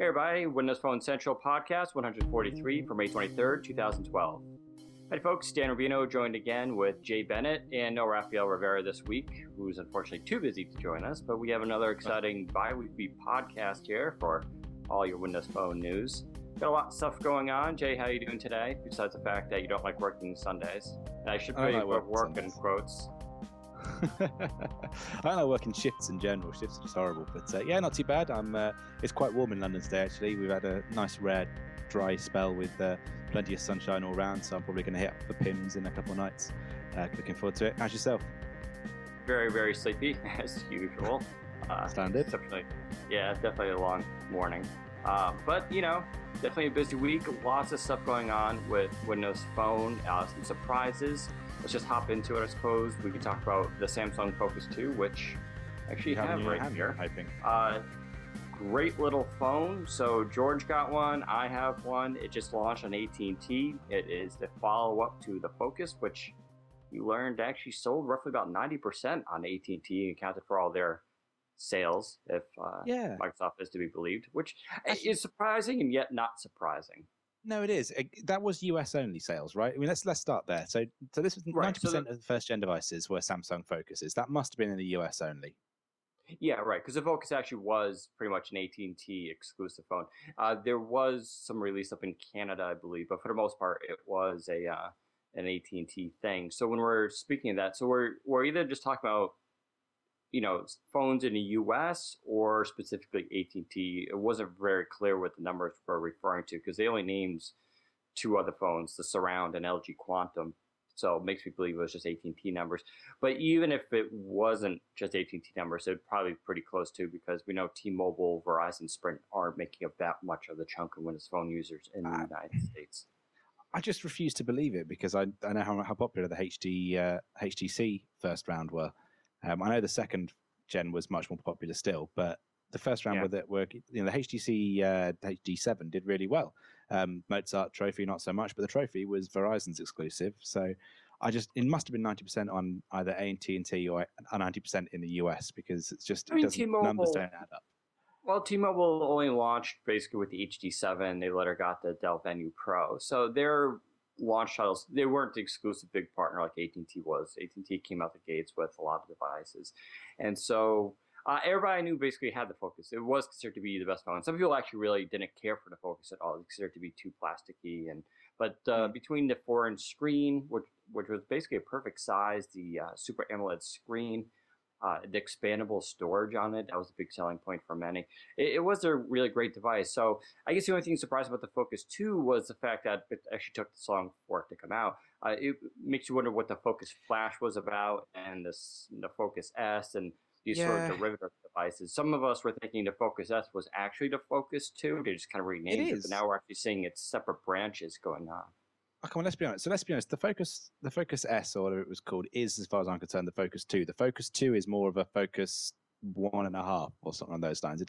Hey everybody, Windows Phone Central Podcast 143 for May 23rd, 2012. Hi folks, Dan Rubino joined again with Jay Bennett and no Rafael Rivera this week, who's unfortunately too busy to join us, but we have another exciting bi-weekly podcast here for all your Windows Phone news. Got a lot of stuff going on. Jay, how are you doing today, besides the fact that you don't like working Sundays? And I should put work in quotes. I don't like working shifts in general. Shifts are just horrible. But yeah, not too bad. It's quite warm in London today, actually. We've had a nice, rare, dry spell with plenty of sunshine all around. So I'm probably going to hit up the Pims in a couple of nights. Looking forward to it. How's yourself? Very, very sleepy, as usual. Standard. Definitely a long morning. But, you know, definitely a busy week. Lots of stuff going on with Windows Phone. Some surprises. Let's just hop into it, I suppose. We can talk about the Samsung Focus 2, which actually have right here. Great little phone. So George got one. I have one. It just launched on AT&T. It is the follow-up to the Focus, which you learned actually sold roughly about 90% on AT&T and accounted for all their sales, if Microsoft is to be believed, which is surprising and yet not surprising. No, it is. That was US only sales, right? I mean, let's start there. So this was 90% of the first gen devices were Samsung Focuses. That must have been in the US only. Yeah, right. Because the Focus actually was pretty much an AT&T exclusive phone. There was some release up in Canada, I believe, but for the most part, it was an AT&T thing. So when we're speaking of that, so we're either just talking about, you know, phones in the US or specifically AT&T. It wasn't very clear what the numbers were referring to because they only named two other phones, the Surround and LG Quantum. So it makes me believe it was just AT&T numbers. But even if it wasn't just AT&T numbers, it'd probably be pretty close too because we know T-Mobile, Verizon, Sprint aren't making up that much of the chunk of Windows Phone users in the United States. I just refuse to believe it because I know how popular the HTC first round were. I know the second gen was much more popular still, but the first round with it were, you know, the HTC HD7 did really well. Mozart Trophy, not so much, but the Trophy was Verizon's exclusive. So it must have been 90% on either AT&T or 90% in the US because it's just, numbers don't add up. Well, T-Mobile only launched basically with the HD7. They later got the Dell Venue Pro. So their launch titles, they weren't the exclusive big partner like AT&T was. AT&T came out the gates with a lot of devices. And so everybody knew basically had the Focus. It was considered to be the best phone. Some people actually really didn't care for the Focus at all. They considered it to be too plasticky. But between the 4-inch screen, which was basically a perfect size, the Super AMOLED screen, the expandable storage on it, that was a big selling point for many. It was a really great device. So I guess the only thing surprising about the Focus 2 was the fact that it actually took this long for it to come out. It makes you wonder what the Focus Flash was about and the Focus S and these sort of derivative devices. Some of us were thinking the Focus S was actually the Focus 2. They just kind of renamed it, but now we're actually seeing its separate branches going on. Oh, come on, let's be honest. So let's be honest. The Focus S, or whatever it was called, is, as far as I'm concerned, the Focus 2. The Focus 2 is more of a Focus 1.5 or something on those lines.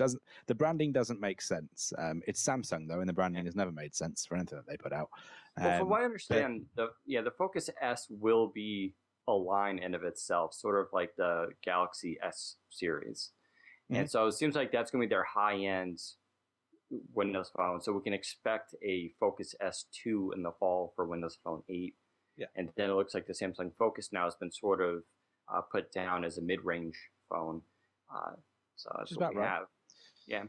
The branding doesn't make sense. It's Samsung though, and the branding has never made sense for anything that they put out. Well, from what I understand, the Focus S will be a line in of itself, sort of like the Galaxy S series. Mm-hmm. And so it seems like that's going to be their high-end Windows Phone. So we can expect a Focus S2 in the fall for Windows Phone 8. Yeah. And then it looks like the Samsung Focus now has been sort of put down as a mid-range phone. So that's what we have. Yeah.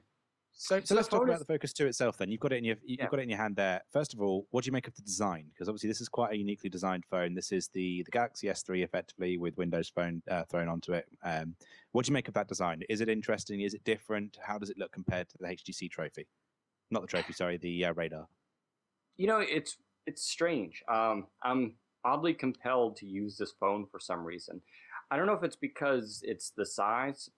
So let's talk about the Focus 2 itself then. You've got it in your hand there. First of all, what do you make of the design? Because obviously this is quite a uniquely designed phone. This is the Galaxy S3 effectively with Windows Phone thrown onto it. What do you make of that design? Is it interesting? Is it different? How does it look compared to the HTC Trophy? Not the Trophy, sorry, the Radar. You know, it's strange. I'm oddly compelled to use this phone for some reason. I don't know if it's because it's the size.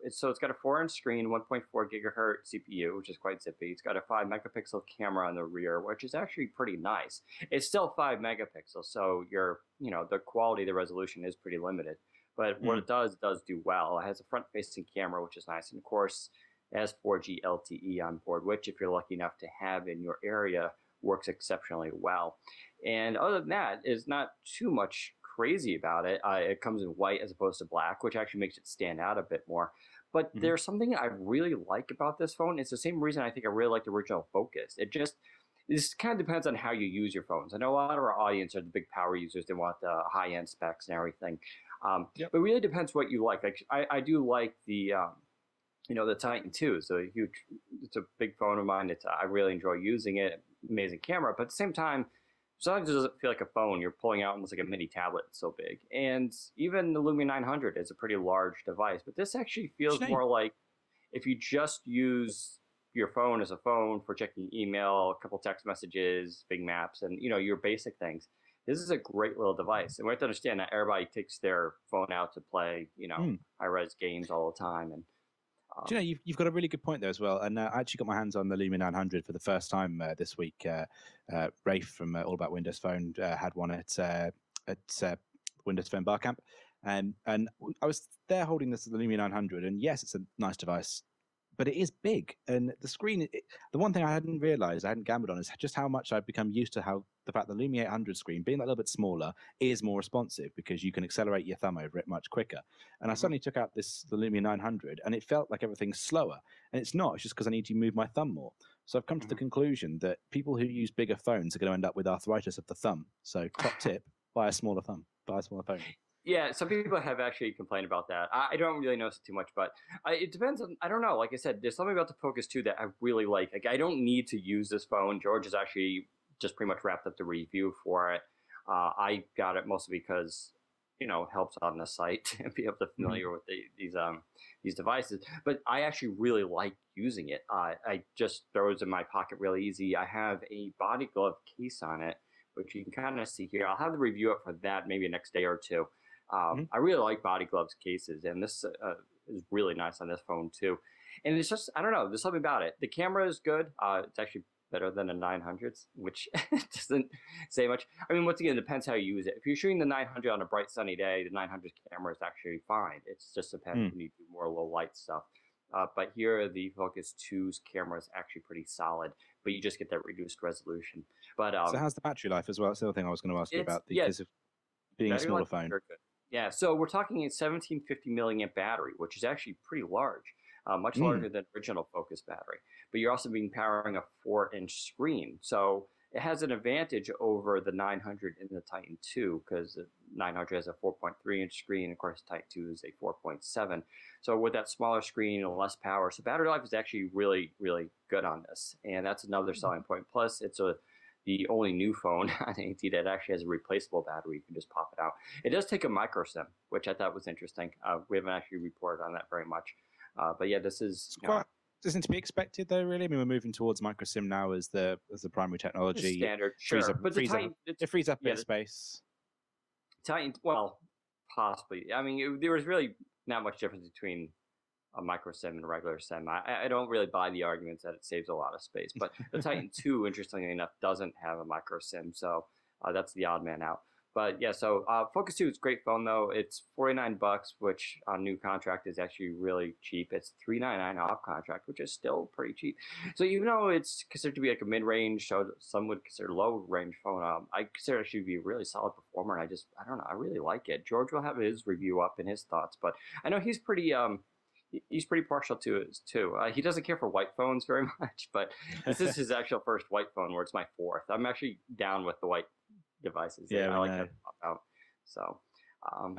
So it's got a 4-inch screen, 1.4 gigahertz CPU, which is quite zippy. It's got a 5 megapixel camera on the rear, which is actually pretty nice. It's still 5 megapixels, so the quality of the resolution is pretty limited. But what it does do well. It has a front-facing camera, which is nice, and of course, it has 4G LTE on board, which if you're lucky enough to have in your area, works exceptionally well. And other than that, is not too much crazy about it. It comes in white as opposed to black, which actually makes it stand out a bit more. But there's something I really like about this phone. It's the same reason I think I really like the original Focus. This kind of depends on how you use your phones. I know a lot of our audience are the big power users. They want the high-end specs and everything. But it really depends what you like. Like I do like the the Titan 2 is it's a big phone of mine. I really enjoy using it. Amazing camera, but at the same time, sometimes it doesn't feel like a phone. You're pulling out almost like a mini tablet. It's so big. And even the Lumia 900 is a pretty large device, but this actually feels more like if you just use your phone as a phone for checking email, a couple text messages, big maps, and your basic things. This is a great little device, and we have to understand that everybody takes their phone out to play, high-res games all the time. And do you know, you've got a really good point there as well. And I actually got my hands on the Lumia 900 for the first time this week. Rafe from All About Windows Phone had one at Windows Phone Barcamp, and I was there holding the Lumia 900. And yes, it's a nice device, but it is big. And the screen, the one thing I hadn't realized, I hadn't gambled on, is just how much I've become used to the fact the Lumia 800 screen, being a little bit smaller, is more responsive because you can accelerate your thumb over it much quicker. And I suddenly took out the Lumia 900 and it felt like everything's slower. And it's not, it's just because I need to move my thumb more. So I've come to the conclusion that people who use bigger phones are going to end up with arthritis of the thumb. So top tip, buy a smaller phone. Yeah, some people have actually complained about that. I don't really notice it too much, but it depends on, I don't know. Like I said, there's something about the Focus 2 that I really like. Like, I don't need to use this phone. George has actually just pretty much wrapped up the review for it. I got it mostly because, it helps on the site and be able to familiar with these devices. But I actually really like using it. I just throw it in my pocket really easy. I have a body glove case on it, which you can kind of see here. I'll have the review up for that maybe next day or two. I really like body gloves cases, and this is really nice on this phone too. And it's just, I don't know, there's something about it. The camera is good. It's actually better than the 900s, which doesn't say much. I mean, once again, it depends how you use it. If you're shooting the 900 on a bright sunny day, the 900 camera is actually fine. It just depends when you do more low light stuff. But here, the Focus 2's camera is actually pretty solid, but you just get that reduced resolution. But so how's the battery life as well? That's the other thing I was going to ask you about, because of being a smaller phone. Yeah, so we're talking a 1750 milliamp battery, which is actually pretty large, much larger than original Focus battery. But you're also powering a 4-inch screen. So it has an advantage over the 900 and the Titan 2, because the 900 has a 4.3-inch screen. Of course, the Titan 2 is a 4.7. So with that smaller screen and less power, so battery life is actually really, really good on this. And that's another selling point. Plus, it's the only new phone on AT that actually has a replaceable battery. You can just pop it out. It does take a micro SIM, which I thought was interesting. We haven't actually reported on that very much. But yeah, this is isn't to be expected though, really. I mean, we're moving towards micro SIM now as the primary technology. Standard, sure. But it frees up a bit of space. Titan, well, possibly. I mean, there was really not much difference between a micro SIM and a regular SIM. I don't really buy the arguments that it saves a lot of space, but the Titan 2, interestingly enough, doesn't have a micro SIM, so that's the odd man out. But yeah, so Focus 2 is a great phone though. It's $49, which on new contract is actually really cheap. It's $399 off contract, which is still pretty cheap. So even though it's considered to be like a mid-range, so some would consider low-range phone, I consider it actually to be a really solid performer. And I don't know, I really like it. George will have his review up and his thoughts, but I know he's pretty partial to it too. He doesn't care for white phones very much, but this is his actual first white phone, where it's my fourth. I'm actually down with the white devices. Yeah, I like that pop out. So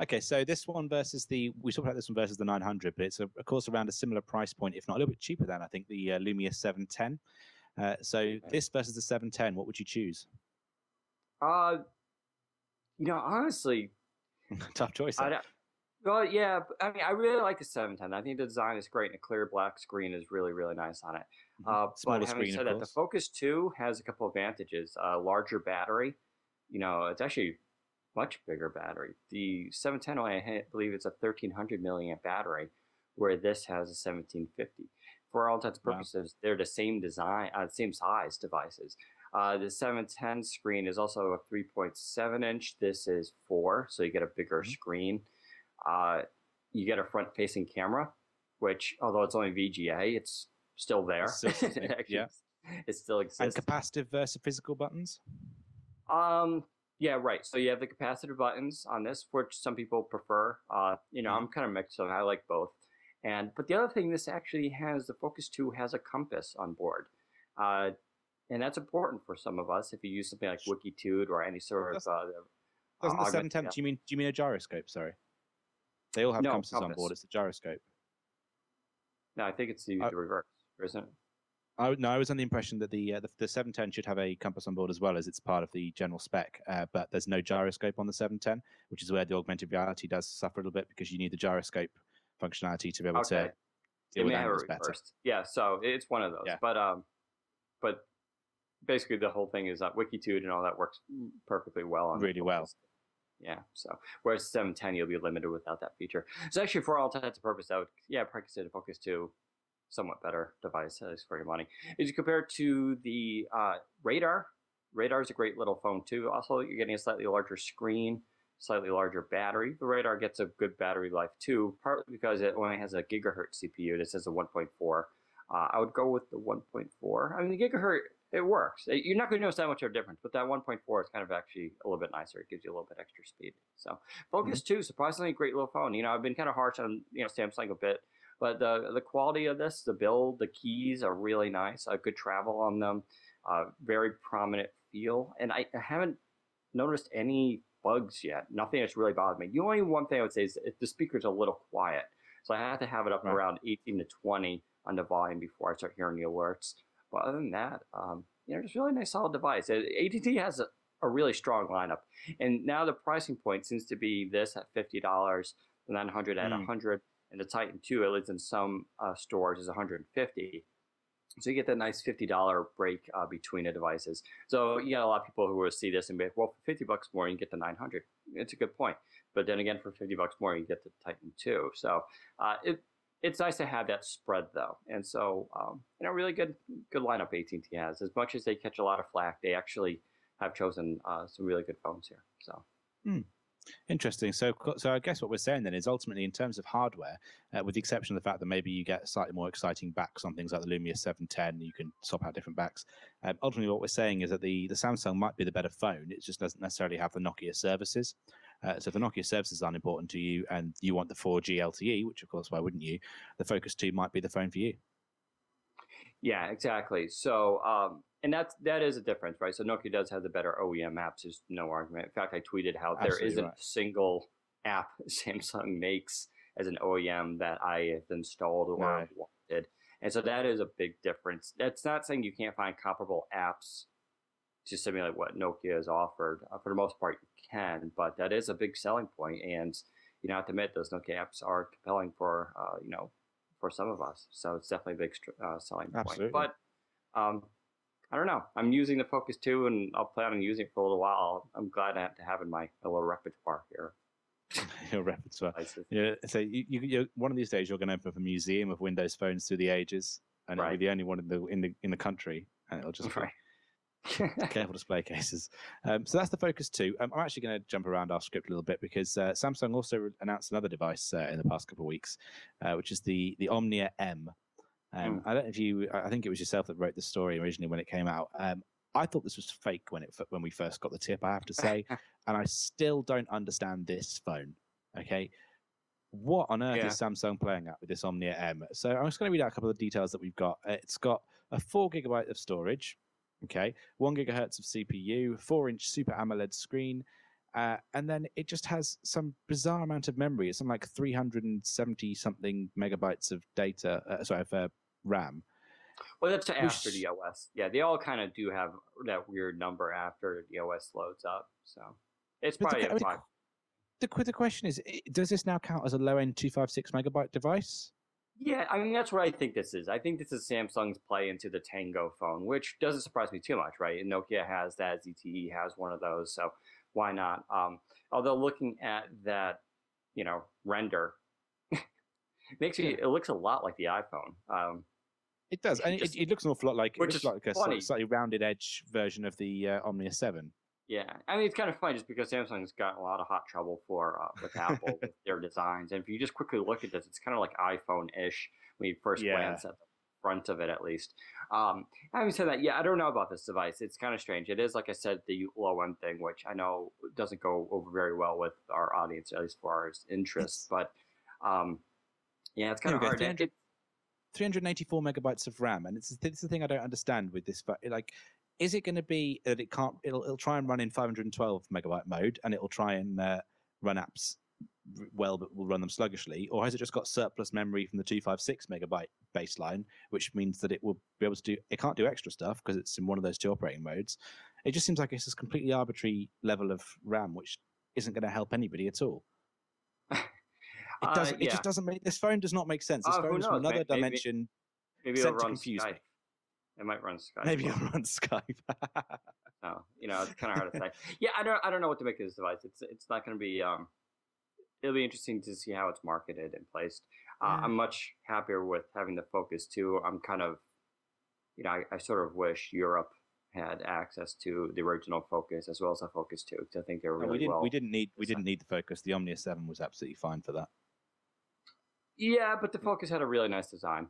okay, so this one versus we talked about this one versus the 900, but it's of course around a similar price point, if not a little bit cheaper than I think the Lumia 710. So this versus the 710, what would you choose? Honestly, tough choice. Well, yeah, I mean, I really like the 710. I think the design is great, and a clear black screen is really, really nice on it. But having said that, the Focus 2 has a couple of advantages. Larger battery. It's actually much bigger battery. The 710, I believe it's a 1300 milliamp battery, where this has a 1750. For all intents and purposes, they're the same design, same size devices. The 710 screen is also a 3.7 inch. This is 4, so you get a bigger screen. You get a front-facing camera, which, although it's only VGA, it's still there. It still exists. And capacitive versus physical buttons? Yeah, right. So you have the capacitive buttons on this, which some people prefer. I'm kind of mixed, so I like both. But the other thing, this actually has the Focus 2 has a compass on board, uh, and that's important for some of us if you use something like Wikitude or any sort of Doesn't the augmented. 710? Do you mean a gyroscope? Sorry, they all have compasses on board. It's a gyroscope. No, I think it's the reverse, isn't it? I was under the impression that the 710 should have a compass on board as well, as it's part of the general spec, but there's no gyroscope on the 710, which is where the augmented reality does suffer a little bit, because you need the gyroscope functionality to be able to deal with angles better. Yeah, so it's one of those. Yeah. But basically the whole thing is that Wikitude and all that works perfectly well on really well. Yeah, so whereas 710 you'll be limited without that feature. So actually, for all intents and purposes, I would probably consider Focus 2 somewhat better device, at least for your money. As you compare it to the Radar is a great little phone too. Also, you're getting a slightly larger screen, slightly larger battery. The Radar gets a good battery life too, partly because it only has a gigahertz CPU. This has a 1.4. I would go with the 1.4. I mean, the gigahertz, it works. You're not going to notice that much of a difference, but that 1.4 is kind of actually a little bit nicer. It gives you a little bit extra speed. So Focus 2, surprisingly great little phone. I've been kind of harsh on Samsung a bit, but the quality of this, the build, the keys are really nice. Good travel on them, very prominent feel, and I haven't noticed any bugs yet. Nothing that's really bothered me. The only one thing I would say is the speaker's a little quiet, so I have to have it up around 18 to 20 on the volume before I start hearing the alerts. But other than that, it's a really nice, solid device. AT&T has a really strong lineup, and now the pricing point seems to be this at $50, the 900 at $100, and the Titan 2, at least in some stores, is $150. So you get that nice $50 break between the devices. So you got a lot of people who will see this and be like, well, for $50 more, you can get the 900. It's a good point. But then again, for $50 more, you get the Titan 2. So it's nice to have that spread, though. And so, really good lineup AT&T has. As much as they catch a lot of flack, they actually have chosen some really good phones here. So. Interesting. So I guess what we're saying then is ultimately, in terms of hardware, with the exception of the fact that maybe you get slightly more exciting backs on things like the Lumia 710, you can swap out different backs. Ultimately, what we're saying is that the Samsung might be the better phone. It just doesn't necessarily have the Nokia services. So if the Nokia services aren't important to you and you want the 4G LTE, which of course, why wouldn't you? The Focus 2 might be the phone for you. Yeah, exactly. So, and that is a difference, right? So Nokia does have the better OEM apps. There's no argument. In fact, I tweeted how there isn't a single app Samsung makes as an OEM that I have installed or wanted. And so that is a big difference. That's not saying you can't find comparable apps to simulate what Nokia has offered. For the most part, you can, but that is a big selling point. And you have to admit, those Nokia apps are compelling for for some of us. So it's definitely a big selling point. Absolutely. But I don't know. I'm using the Focus 2, and I'll plan on using it for a little while. I'm glad I have to have in my little repertoire here. Your repertoire. Yeah. So you one of these days you're going to open up a museum of Windows phones through the ages, and it'll be the only one in the country, and it'll just be careful display cases. So that's the Focus 2. I'm actually going to jump around our script a little bit because Samsung also announced another device in the past couple of weeks, which is the Omnia M. I don't know if I think it was yourself that wrote the story originally when it came out. I thought this was fake when we first got the tip, I have to say, and I still don't understand this phone. Okay, what on earth is Samsung playing at with this Omnia M? So I'm just going to read out a couple of the details that we've got. It's got a 4 GB of storage, okay, 1 GHz of CPU, 4-inch Super AMOLED screen, and then it just has some bizarre amount of memory. It's something like 370 something megabytes of data. Of RAM. Well, that's after the OS. Yeah, they all kind of do have that weird number after the OS loads up. So it's probably the question is, does this now count as a low-end 256 megabyte device? Yeah, I mean, that's what I think this is. I think this is Samsung's play into the Tango phone, which doesn't surprise me too much, right? And Nokia has that, ZTE has one of those, so why not? Although looking at that, render, it looks a lot like the iPhone. It does, and it looks an awful lot like a slightly rounded edge version of the Omnia 7. Yeah, I mean, it's kind of funny just because Samsung's got a lot of hot trouble with Apple with their designs. And if you just quickly look at this, it's kind of like iPhone-ish when you first glance at them. front of it at least. Having said that, yeah, I don't know about this device. It's kind of strange. It is, like I said, the low end thing, which I know doesn't go over very well with our audience, at least for our interest. But yeah, it's kind of hard. 384 megabytes of RAM, and it's the thing I don't understand with this. But like, is it going to be that it can't? It'll try and run in 512 megabyte mode, and it'll try and run apps well, but will run them sluggishly, or has it just got surplus memory from the 256 megabyte baseline, which means that it will be able to do? It can't do extra stuff because it's in one of those two operating modes. It just seems like it's this completely arbitrary level of RAM, which isn't going to help anybody at all. It doesn't. It just doesn't make. This phone does not make sense. This phone is from another dimension. Maybe it'll run Skype. It might run Skype. Maybe it'll run Skype. No, it's kind of hard to say. Yeah, I don't know what to make of this device. It's not going to be. It'll be interesting to see how it's marketed and placed. I'm much happier with having the Focus 2. I'm kind of, I sort of wish Europe had access to the original Focus as well as the Focus 2, because I think they were really well. We didn't need the Focus. The Omnia 7 was absolutely fine for that. Yeah, but the Focus had a really nice design.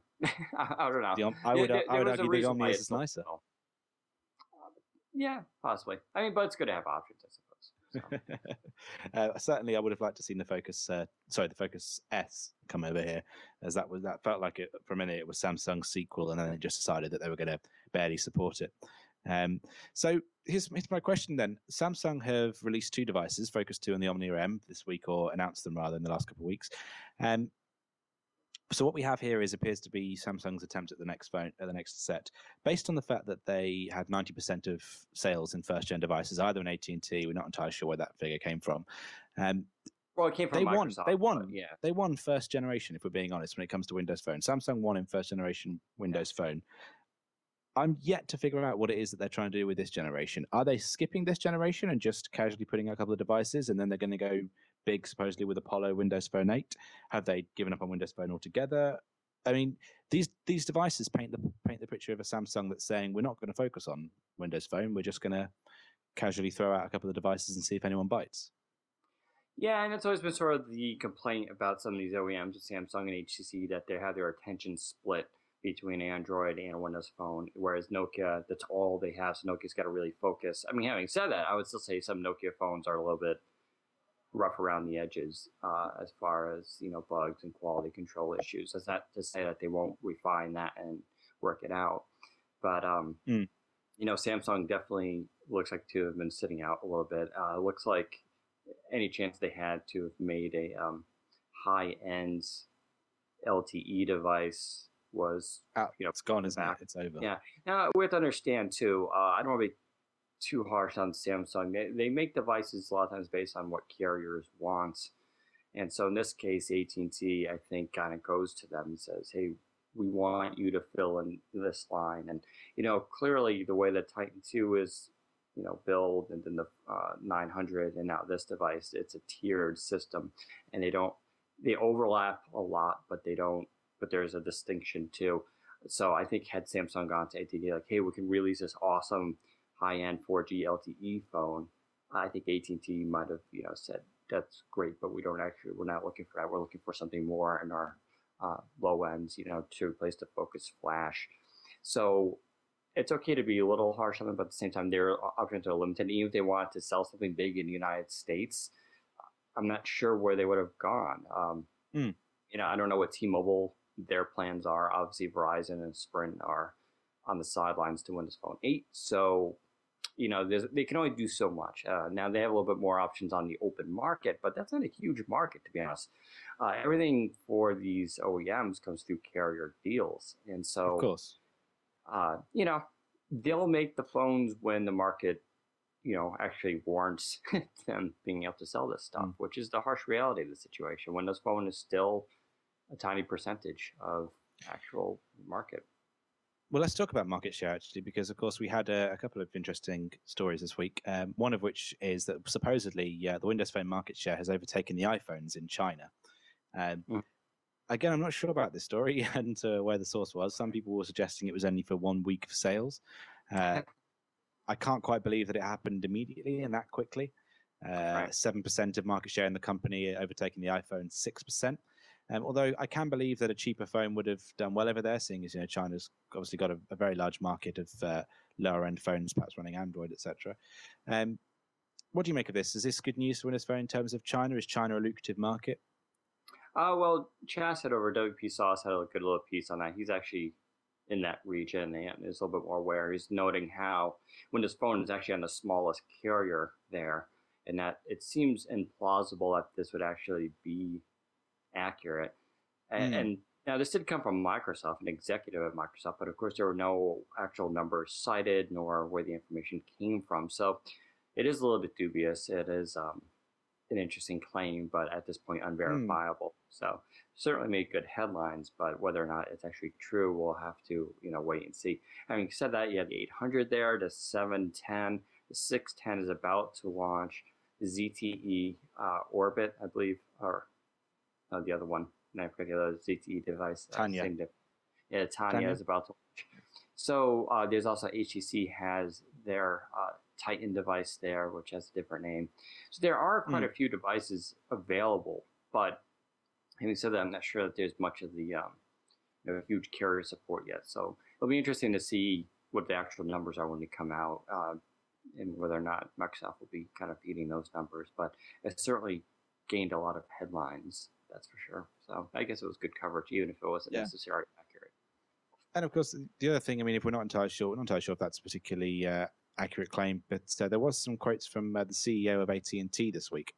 I don't know. I would argue the Omnia is nicer. Yeah, possibly. I mean, but it's good to have options, I suppose. So. Certainly, I would have liked to see the Focus. The Focus S come over here, as that felt like it for a minute. It was Samsung's sequel, and then they just decided that they were going to barely support it. So here's my question then. Samsung have released two devices, Focus 2 and the Omnia M, this week, or announced them rather in the last couple of weeks. So what we have here appears to be Samsung's attempt at the next set, based on the fact that they had 90% of sales in first-gen devices, either in AT&T. We're not entirely sure where that figure came from. Well, it came from Microsoft. They won first generation, if we're being honest, when it comes to Windows Phone. Samsung won in first generation Windows Phone. I'm yet to figure out what it is that they're trying to do with this generation. Are they skipping this generation and just casually putting out a couple of devices, and then they're going to go big, supposedly, with Apollo Windows Phone 8? Have they given up on Windows Phone altogether? I mean, these devices paint the picture of a Samsung that's saying, we're not going to focus on Windows Phone. We're just going to casually throw out a couple of devices and see if anyone bites. Yeah, and it's always been sort of the complaint about some of these OEMs, Samsung and HTC, that they have their attention split between Android and Windows Phone, whereas Nokia, that's all they have. So Nokia's got to really focus. I mean, having said that, I would still say some Nokia phones are a little bit rough around the edges as far as bugs and quality control issues. That's not to say that they won't refine that and work it out, but Samsung definitely looks like to have been sitting out a little bit. It looks like any chance they had to have made a high-end LTE device was it's gone, isn't it? It's over. Yeah. Now we have to understand too. I don't want to be too harsh on Samsung. They make devices a lot of times based on what carriers want, and so in this case, AT&T I think kind of goes to them and says, "Hey, we want you to fill in this line." And clearly the way that Titan 2 is build, and then the 900, and now this device, it's a tiered system, and they overlap a lot, but there's a distinction too. So I think had Samsung gone to AT&T like, hey, we can release this awesome high-end 4G LTE phone, I think AT&T might have said, that's great, but we're not looking for that. We're looking for something more in our low ends, to replace the Focus Flash. So it's okay to be a little harsh on them, but at the same time, their options are limited. Even if they wanted to sell something big in the United States, I'm not sure where they would have gone. I don't know what T-Mobile, their plans are. Obviously, Verizon and Sprint are on the sidelines to Windows Phone 8. So, they can only do so much. Now, they have a little bit more options on the open market, but that's not a huge market, to be honest. Everything for these OEMs comes through carrier deals. And so, of course, they'll make the phones when the market, actually warrants them being able to sell this stuff, which is the harsh reality of the situation. Windows Phone is still a tiny percentage of actual market. Well, let's talk about market share, actually, because, of course, we had a couple of interesting stories this week, one of which is that supposedly the Windows Phone market share has overtaken the iPhones in China. Again, I'm not sure about this story and where the source was. Some people were suggesting it was only for 1 week of sales. I can't quite believe that it happened immediately and that quickly. 7% of market share in the company overtaking the iPhone, 6%. Although I can believe that a cheaper phone would have done well over there, seeing as China's obviously got a very large market of lower end phones, perhaps running Android, etc. What do you make of this? Is this good news for Windows Phone in terms of China? Is China a lucrative market? Well, Chaz had over WP Sauce had a good little piece on that. He's actually in that region and is a little bit more aware. He's noting how Windows Phone is actually on the smallest carrier there, and that it seems implausible that this would actually be accurate. And now this did come from Microsoft, an executive at Microsoft, but of course there were no actual numbers cited nor where the information came from. So it is a little bit dubious. It is an interesting claim, but at this point unverifiable. So certainly made good headlines, but whether or not it's actually true, we'll have to wait and see. Having said that, you have the 800 there, the 710, the 610 is about to launch, the ZTE Orbit, I believe, or the other one. And I forget the other ZTE device. Tanya. Tanya is about to launch. So there's also HTC has their Titan device there, which has a different name. So there are quite a few devices available, but having said that, I'm not sure that there's much of the huge carrier support yet. So it'll be interesting to see what the actual numbers are when they come out, and whether or not Microsoft will be kind of feeding those numbers. But it certainly gained a lot of headlines, that's for sure. So I guess it was good coverage, even if it wasn't necessarily accurate. And of course, the other thing, I mean, if we're not entirely sure if that's a particularly accurate claim, but there was some quotes from the CEO of AT&T this week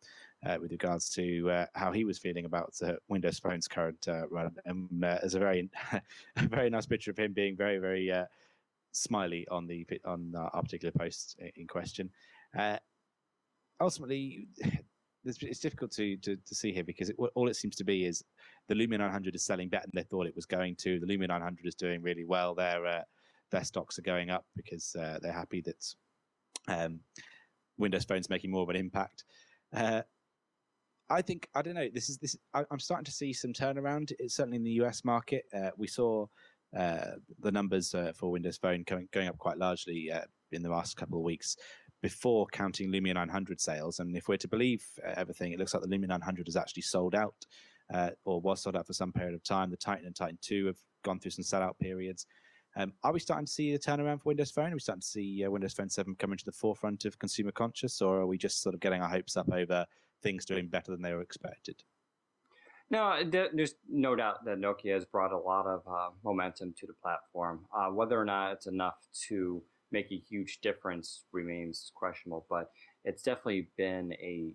with regards to how he was feeling about Windows Phone's current run. And there's a very nice picture of him being very, very smiley on our particular post in question. Ultimately, it's difficult to see here because all it seems to be is the Lumia 900 is selling better than they thought it was going to. The Lumia 900 is doing really well. Their stocks are going up because they're happy that Windows Phone's making more of an impact. I don't know. I'm starting to see some turnaround. It's certainly in the US market. We saw the numbers for Windows Phone going up quite largely in the last couple of weeks before counting Lumia 900 sales. And if we're to believe everything, it looks like the Lumia 900 is actually sold out or was sold out for some period of time. The Titan and Titan 2 have gone through some sellout periods. Are we starting to see a turnaround for Windows Phone? Are we starting to see Windows Phone 7 coming to the forefront of consumer conscious, or are we just sort of getting our hopes up over things doing better than they were expected? No, there's no doubt that Nokia has brought a lot of momentum to the platform. Whether or not it's enough to make a huge difference remains questionable, but it's definitely been a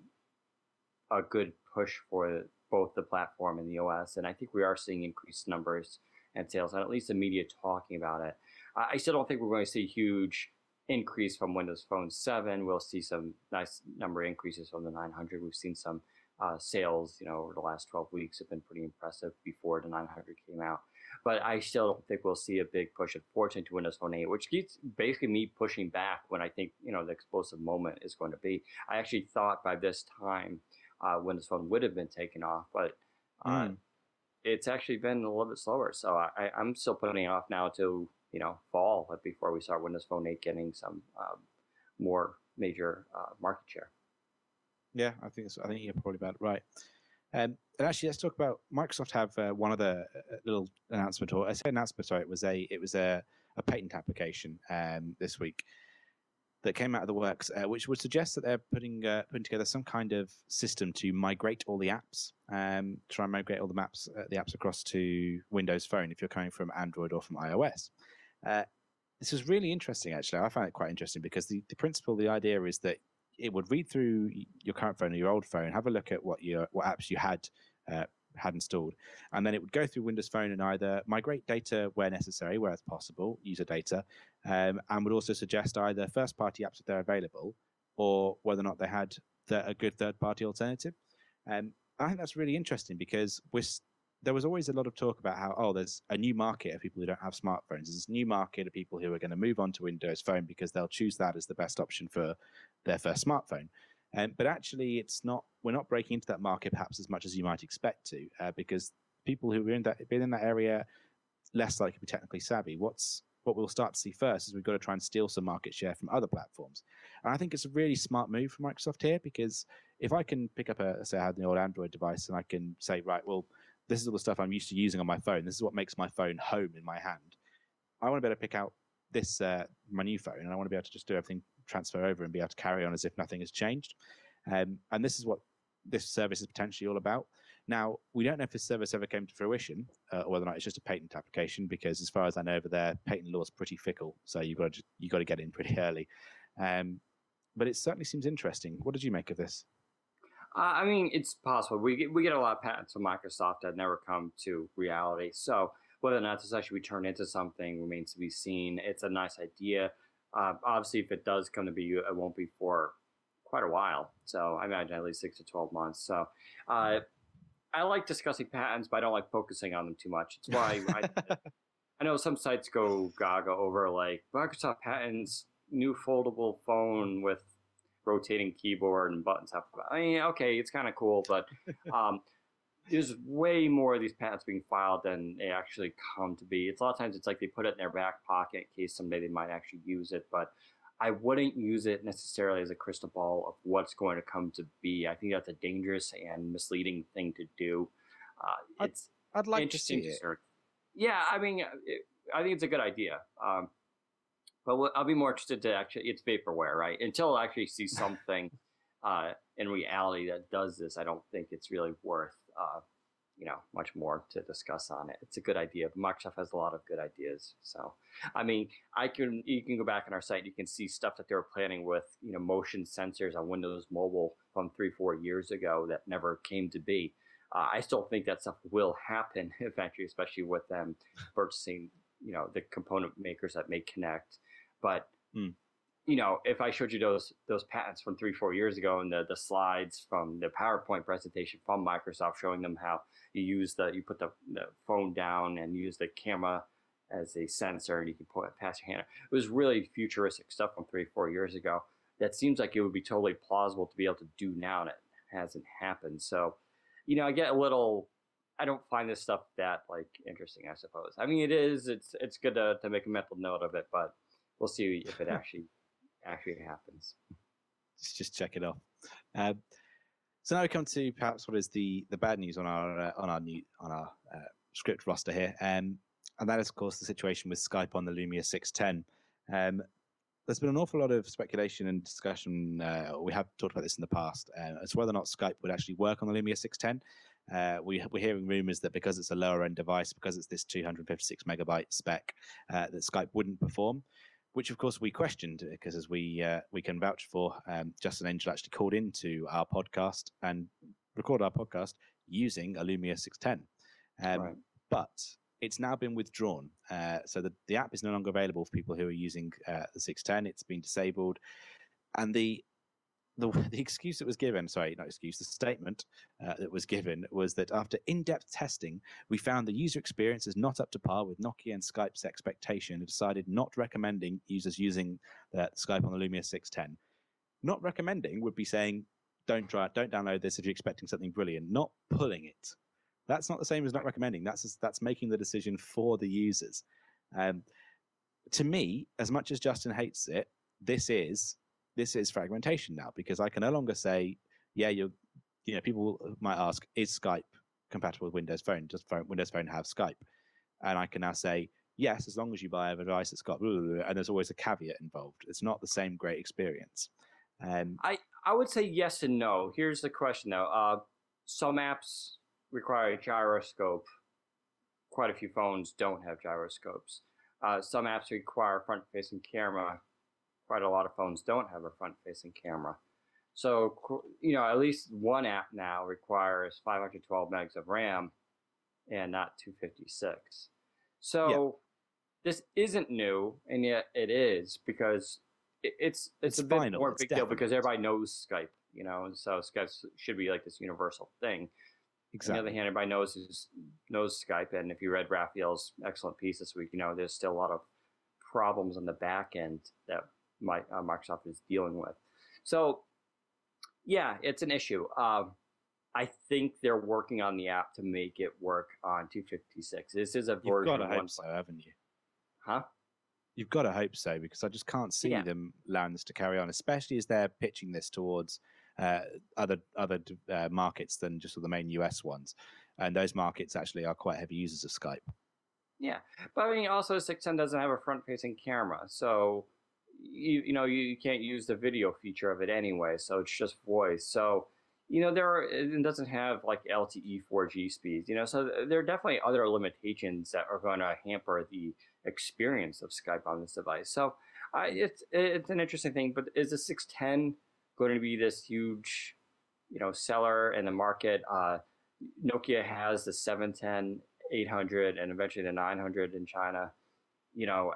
good push for both the platform and the OS, and I think we are seeing increased numbers and sales, and at least the media talking about it. I still don't think we're going to see a huge increase from Windows Phone 7. We'll see some nice number increases from the 900. We've seen some sales, over the last 12 weeks have been pretty impressive before the 900 came out. But I still don't think we'll see a big push, unfortunately, to Windows Phone 8, which keeps basically me pushing back when I think, the explosive moment is going to be. I actually thought by this time Windows Phone would have been taken off, but it's actually been a little bit slower. So I'm still putting it off now to, fall before we start Windows Phone 8 getting some more major market share. Yeah, I think you're probably about right. And actually, let's talk about Microsoft. Have one other little announcement, or I say announcement. Sorry, it was a patent application this week that came out of the works, which would suggest that they're putting together some kind of system to migrate all the apps, try and migrate all the apps across to Windows Phone if you're coming from Android or from iOS. This is really interesting, actually. I find it quite interesting because the principle, the idea is that it would read through your current phone or your old phone, have a look at what apps you had installed, and then it would go through Windows Phone and either migrate data where necessary, where it's possible, user data, and would also suggest either first-party apps if they're available, or whether or not they had a good third-party alternative. I think that's really interesting because there was always a lot of talk about how, there's a new market of people who don't have smartphones. There's this new market of people who are going to move on to Windows Phone because they'll choose that as the best option for their first smartphone. But actually, we're not breaking into that market perhaps as much as you might expect to, because people who have been in that area less likely to be technically savvy. What we'll start to see first is we've got to try and steal some market share from other platforms. And I think it's a really smart move from Microsoft here, because if I can pick up say I had an old Android device and I can say, right, well, this is all the stuff I'm used to using on my phone. This is what makes my phone home in my hand. I want to be able to pick out this my new phone, and I want to be able to just do everything, transfer over, and be able to carry on as if nothing has changed. And this is what this service is potentially all about. Now, we don't know if this service ever came to fruition, or whether or not it's just a patent application, because as far as I know over there, patent law is pretty fickle, so you've got to get in pretty early. But it certainly seems interesting. What did you make of this? I mean, it's possible. We get a lot of patents from Microsoft that never come to reality. So whether or not this actually be turned into something remains to be seen. It's a nice idea. Obviously, if it does come to be, it won't be for quite a while. So I imagine at least 6 to 12 months. So I like discussing patents, but I don't like focusing on them too much. It's why I know some sites go gaga over like Microsoft patents new foldable phone with rotating keyboard and buttons. I mean, okay, it's kind of cool, but there's way more of these patents being filed than they actually come to be. It's a lot of times it's like they put it in their back pocket in case someday they might actually use it, but I wouldn't use it necessarily as a crystal ball of what's going to come to be. I think that's a dangerous and misleading thing to do. I'd like to see it. Yeah, I mean, I think it's a good idea. But I'll be more interested to actually, it's vaporware, right? Until I actually see something in reality that does this, I don't think it's really worth, much more to discuss on it. It's a good idea. But Microsoft has a lot of good ideas. So, I mean, you can go back on our site. You can see stuff that they were planning with, motion sensors on Windows Mobile from 3-4 years ago that never came to be. I still think that stuff will happen eventually, especially with them purchasing, the component makers that may connect. But if I showed you those patents from 3-4 years ago and the slides from the PowerPoint presentation from Microsoft showing them how you put the phone down and use the camera as a sensor and you can pull it past your hand. It was really futuristic stuff from 3-4 years ago. That seems like it would be totally plausible to be able to do now, and it hasn't happened. So, I get a little. I don't find this stuff that interesting, I suppose. I mean, it is. It's good to make a mental note of it, but we'll see if it actually happens. Just check it off. So now we come to perhaps what is the bad news on our script roster here, and that is of course the situation with Skype on the Lumia 610. There's been an awful lot of speculation and discussion. We have talked about this in the past as to whether or not Skype would actually work on the Lumia 610. We're hearing rumors that because it's a lower end device, because it's this 256 megabyte spec, that Skype wouldn't perform, which of course we questioned because as we can vouch for, Justin Angel actually called into our podcast and recorded our podcast using a Lumia 610. Right. But it's now been withdrawn. So the app is no longer available for people who are using the 610. It's been disabled. And the excuse that was given, the statement that was given was that after in-depth testing, we found the user experience is not up to par with Nokia and Skype's expectation and decided not recommending users using the Skype on the Lumia 610. Not recommending would be saying, don't download this if you're expecting something brilliant, not pulling it. That's not the same as not recommending. That's making the decision for the users. To me, as much as Justin hates it, this is fragmentation now, because I can no longer say, people might ask, is Skype compatible with Windows Phone? Does Windows Phone have Skype? And I can now say, yes, as long as you buy a device that's got, and there's always a caveat involved. It's not the same great experience. I would say yes and no. Here's the question though. Some apps require a gyroscope. Quite a few phones don't have gyroscopes. Some apps require front-facing camera. Quite a lot of phones don't have a front-facing camera. So, at least one app now requires 512 megs of RAM and not 256. So This isn't new, and yet it is, because it's a bit more big deal because everybody knows Skype, so Skype should be like this universal thing. Exactly. On the other hand, everybody knows Skype, and if you read Raphael's excellent piece this week, there's still a lot of problems on the back end that Microsoft is dealing with. So, yeah, it's an issue. I think they're working on the app to make it work on 256. This is a version. You've got to hope so, haven't you? Huh? You've got to hope so, because I just can't see them allowing this to carry on, especially as they're pitching this towards other markets than just the main US ones, and those markets actually are quite heavy users of Skype. Yeah, but I mean, also 610 doesn't have a front-facing camera, so you can't use the video feature of it anyway. So it's just voice. So it doesn't have like LTE 4G speeds. So there are definitely other limitations that are going to hamper the experience of Skype on this device. So it's an interesting thing. But is the 610 going to be this huge, seller in the market? Nokia has the 710, 800, and eventually the 900 in China,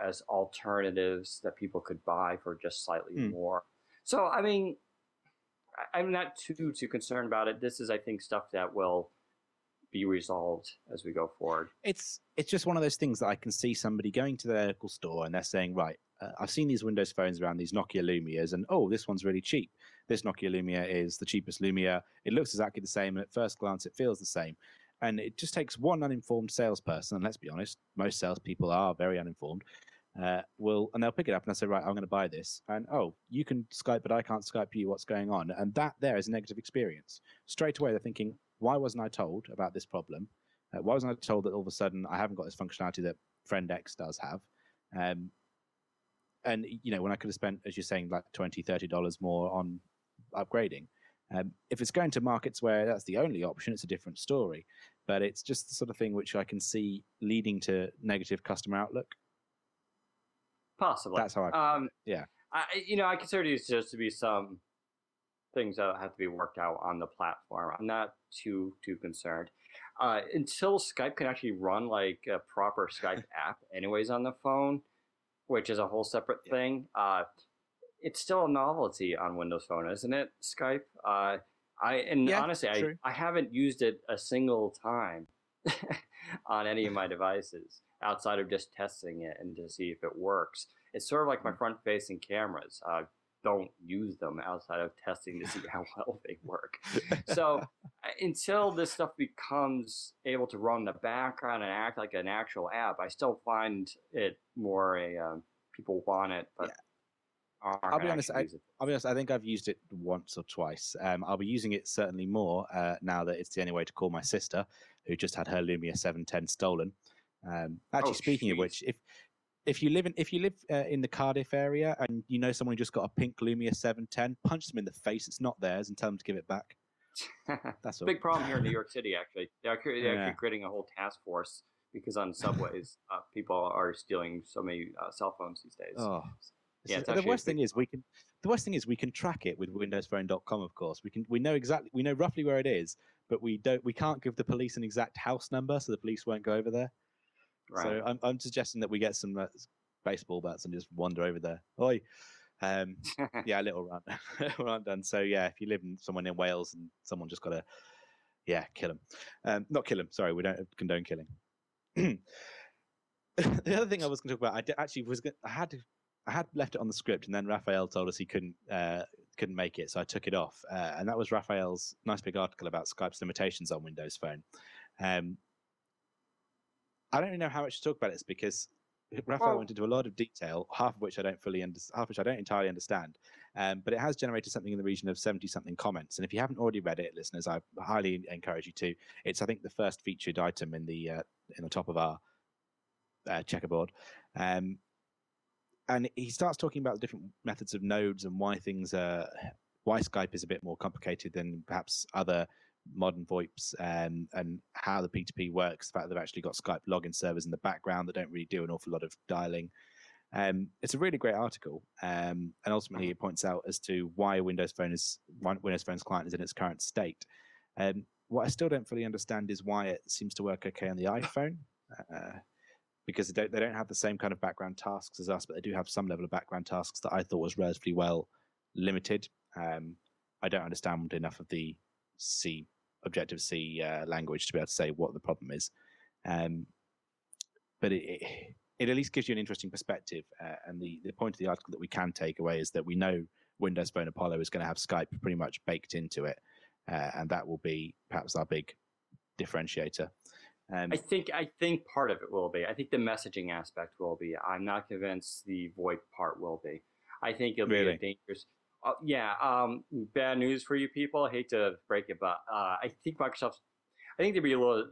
as alternatives that people could buy for just slightly more. So, I mean, I'm not too concerned about it. This is, I think, stuff that will be resolved as we go forward. It's just one of those things that I can see somebody going to their local store and they're saying, right, I've seen these Windows phones around, these Nokia Lumias, and this one's really cheap. This Nokia Lumia is the cheapest Lumia. It looks exactly the same, and at first glance, it feels the same. And it just takes one uninformed salesperson, and let's be honest, most salespeople are very uninformed, and they'll pick it up and they'll say, right, I'm going to buy this. And, you can Skype, but I can't Skype you. What's going on? And that there is a negative experience. Straight away, they're thinking, why wasn't I told about this problem? Why wasn't I told that all of a sudden I haven't got this functionality that friend X does have? And, when I could have spent, as you're saying, like $20, $30 more on upgrading. If it's going to markets where that's the only option, it's a different story. But it's just the sort of thing which I can see leading to negative customer outlook. Possibly. That's how I yeah. I consider these just to be some things that have to be worked out on the platform. I'm not too concerned. Until Skype can actually run like a proper Skype app anyways on the phone, which is a whole separate thing. It's still a novelty on Windows Phone, isn't it? Skype. Honestly, I haven't used it a single time on any of my devices outside of just testing it and to see if it works. It's sort of like my front-facing cameras. Don't use them outside of testing to see how well they work. So until this stuff becomes able to run in the background and act like an actual app, I still find it more people want it, but I'll be honest. I think I've used it once or twice. I'll be using it certainly more now that it's the only way to call my sister, who just had her Lumia 710 stolen. Speaking of which, if you live in the Cardiff area and you know someone who just got a pink Lumia 710, punch them in the face. It's not theirs, and tell them to give it back. That's all. Big problem here in New York City. Actually, they're actually creating a whole task force because on subways, people are stealing so many cell phones these days. Oh. Yeah, the worst thing is we can track it with windowsphone.com. Of course, we know roughly where it is, but we can't give the police an exact house number, so the police won't go over there. Right. So I'm suggesting that we get some baseball bats and just wander over there. Oi, a little run done. So yeah, if you live somewhere in Wales and someone just got to kill him, not kill him. Sorry, we don't condone killing. The other thing I was going to talk about, I had left it on the script, and then Raphael told us he couldn't make it, so I took it off. And that was Raphael's nice big article about Skype's limitations on Windows Phone. I don't really know how much to talk about this because Raphael went into a lot of detail, half of which I don't entirely understand. But it has generated something in the region of 70-something comments. And if you haven't already read it, listeners, I highly encourage you to. It's, I think, the first featured item in the top of our checkerboard. And he starts talking about the different methods of nodes and why Skype is a bit more complicated than perhaps other modern VoIPs, and how the P2P works. The fact they've actually got Skype login servers in the background that don't really do an awful lot of dialing. It's a really great article, and ultimately it points out as to why Windows Phone's client is in its current state. What I still don't fully understand is why it seems to work okay on the iPhone. Because they don't have the same kind of background tasks as us, but they do have some level of background tasks that I thought was relatively well limited. I don't understand enough of the Objective-C language to be able to say what the problem is. But it at least gives you an interesting perspective. And the point of the article that we can take away is that we know Windows Phone Apollo is going to have Skype pretty much baked into it. And that will be perhaps our big differentiator. I think part of it will be. I think the messaging aspect will be. I'm not convinced the VoIP part will be. I think it'll be a dangerous. Yeah. Bad news for you people. I hate to break it, but I think Microsoft's. I think they'd be a little.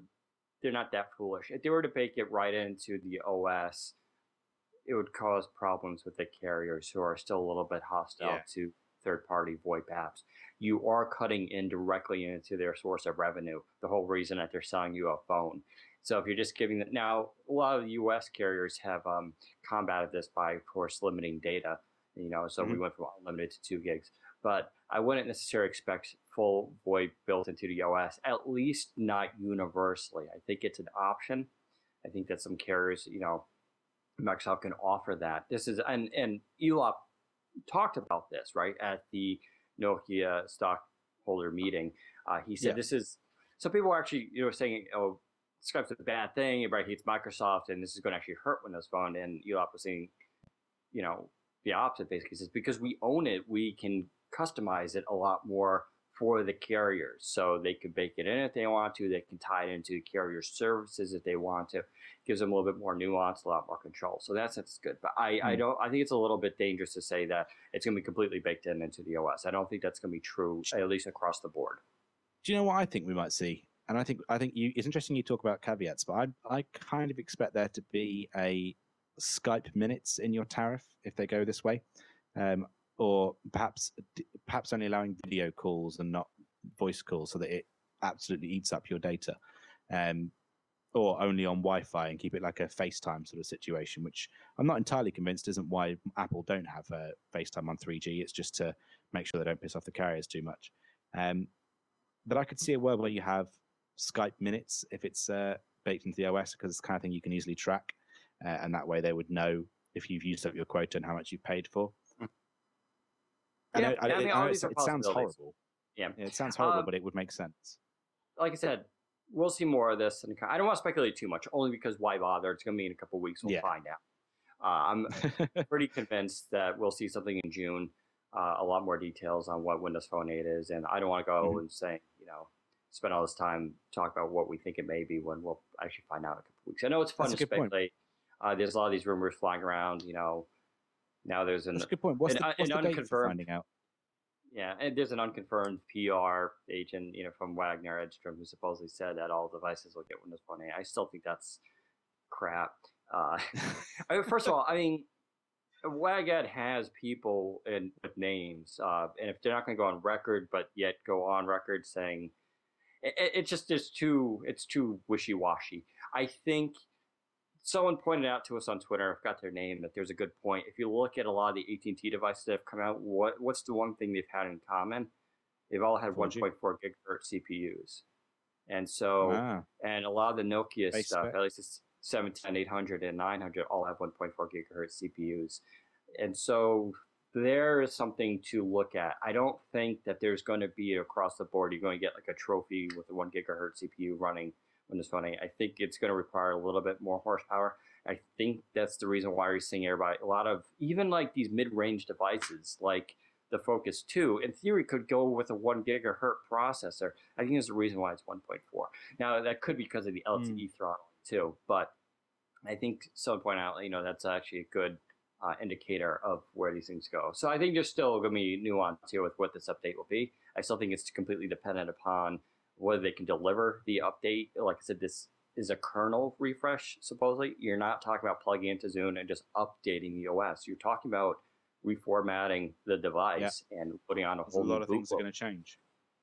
They're not that foolish. If they were to bake it right into the OS, it would cause problems with the carriers who are still a little bit hostile to third-party VoIP apps. You are cutting in directly into their source of revenue, the whole reason that they're selling you a phone. So if you're just giving it now, a lot of the U.S. carriers have combated this by, of course, limiting data. So we went from unlimited to 2 gigs. But I wouldn't necessarily expect full VoIP built into the OS, at least not universally. I think it's an option. I think that some carriers, Microsoft can offer that. This is and Elop talked about this right at the Nokia stockholder meeting. He said this is some people are actually saying, oh, Skype's a bad thing, everybody hates Microsoft, and this is going to actually hurt Windows Phone. And Elop was saying, the opposite basically. He says because we own it, we can customize it a lot more for the carriers, so they could bake it in if they want to. They can tie it into the carrier services if they want to. Gives them a little bit more nuance, a lot more control. So that's good. But I think it's a little bit dangerous to say that it's going to be completely baked into the OS. I don't think that's going to be true, at least across the board. Do you know what I think we might see? And I think it's interesting you talk about caveats, but I kind of expect there to be a Skype minutes in your tariff if they go this way. Or perhaps only allowing video calls and not voice calls, so that it absolutely eats up your data, or only on Wi-Fi and keep it like a FaceTime sort of situation, which I'm not entirely convinced isn't why Apple don't have FaceTime on 3G. It's just to make sure they don't piss off the carriers too much. But I could see a world where you have Skype minutes if it's baked into the OS, because it's the kind of thing you can easily track, and that way they would know if you've used up your quota and how much you've paid for. I know it sounds horrible. Yeah, it sounds horrible, but it would make sense. Like I said, we'll see more of this. And I don't want to speculate too much, only because why bother? It's going to be in a couple of weeks. We'll find out. I'm pretty convinced that we'll see something in June, a lot more details on what Windows Phone 8 is. And I don't want to go and say, spend all this time talk about what we think it may be when we'll actually find out in a couple of weeks. I know it's fun to speculate. There's a lot of these rumors flying around, Now there's That's a good point. What's the date for finding out? Yeah, and there's an unconfirmed PR agent, from Wagner Edstrom, who supposedly said that all devices will get Windows Phone 8. I still think that's crap. First of all, WagEd has people with names, and if they're not going to go on record, but yet go on record saying it's too wishy-washy. I think. Someone pointed out to us on Twitter, I forgot their name, that there's a good point. If you look at a lot of the AT&T devices that have come out, what's the one thing they've had in common? They've all had 1.4 gigahertz CPUs. And so, and a lot of the Nokia stuff, at least it's 710, 800, and 900, all have 1.4 gigahertz CPUs. And so there is something to look at. I don't think that there's going to be across the board, you're going to get like a trophy with a 1 gigahertz CPU running Windows Phone 8. I think it's going to require a little bit more horsepower. I think that's the reason why we're seeing everybody, a lot of, even like these mid-range devices, like the Focus 2, in theory could go with a 1 gigahertz processor. I think there's the reason why it's 1.4. Now, that could be because of the LTE throttling too, but I think someone pointed out, that's actually a good indicator of where these things go. So I think there's still going to be nuance here with what this update will be. I still think it's completely dependent upon whether they can deliver the update. Like I said, this is a kernel refresh, supposedly. You're not talking about plugging into Zune and just updating the OS. You're talking about reformatting the device and putting on a whole new lot of things are going to change.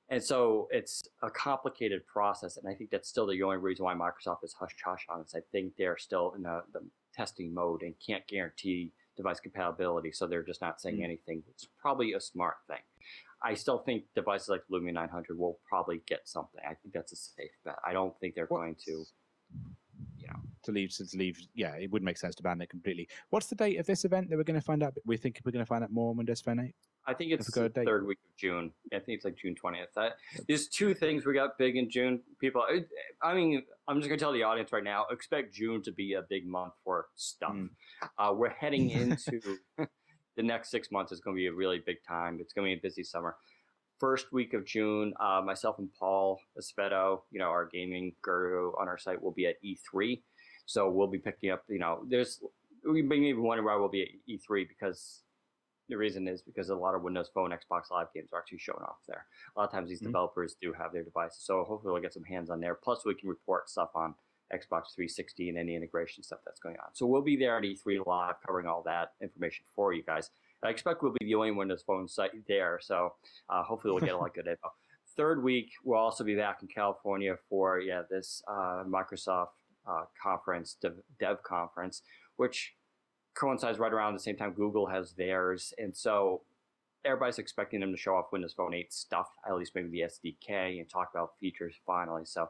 And so it's a complicated process, and I think that's still the only reason why Microsoft is hush-hush on this. I think they're still in the testing mode and can't guarantee device compatibility, so they're just not saying anything. It's probably a smart thing. I still think devices like Lumia 900 will probably get something. I think that's a safe bet. I don't think they're going to, to leave. Yeah, it would make sense to ban it completely. What's the date of this event that we're going to find out? We think we're going to find out more on Windows Phone 8? I think it's the third week of June. I think it's like June 20th. There's two things we got big in June. People, I'm just going to tell the audience right now, expect June to be a big month for stuff. We're heading into the next 6 months is going to be a really big time. It's going to be a busy summer. First week of June, myself and Paul Espeto, our gaming guru on our site, will be at E3. So we'll be picking up, we may even wonder why we'll be at E3 because the reason is because a lot of Windows Phone, Xbox Live games are actually shown off there. A lot of times these developers do have their devices, so hopefully we'll get some hands on there. Plus, we can report stuff on Xbox 360 and any integration stuff that's going on. So we'll be there at E3 Live covering all that information for you guys. I expect we'll be the only Windows Phone site there, so hopefully we'll get a lot of good info. Third week, we'll also be back in California for this Microsoft conference, dev conference, which coincides right around the same time Google has theirs. And so everybody's expecting them to show off Windows Phone 8 stuff, at least maybe the SDK, and talk about features finally. So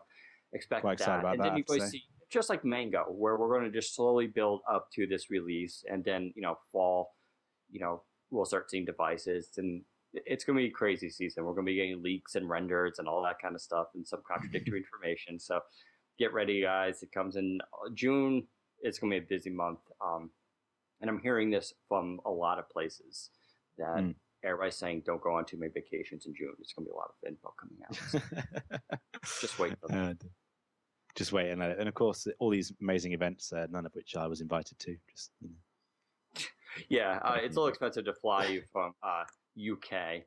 expect Quite that. About and that, then you guys see, just like Mango, where we're going to just slowly build up to this release. And then, fall, we'll start seeing devices. And it's going to be a crazy season. We're going to be getting leaks and renders and all that kind of stuff and some contradictory information. So get ready, guys. It comes in June. It's going to be a busy month. And I'm hearing this from a lot of places that everybody's saying don't go on too many vacations in June. It's going to be a lot of info coming out. Just wait for that. Just wait. And of course, all these amazing events, none of which I was invited to. Just Yeah, it's a little expensive to fly you from UK.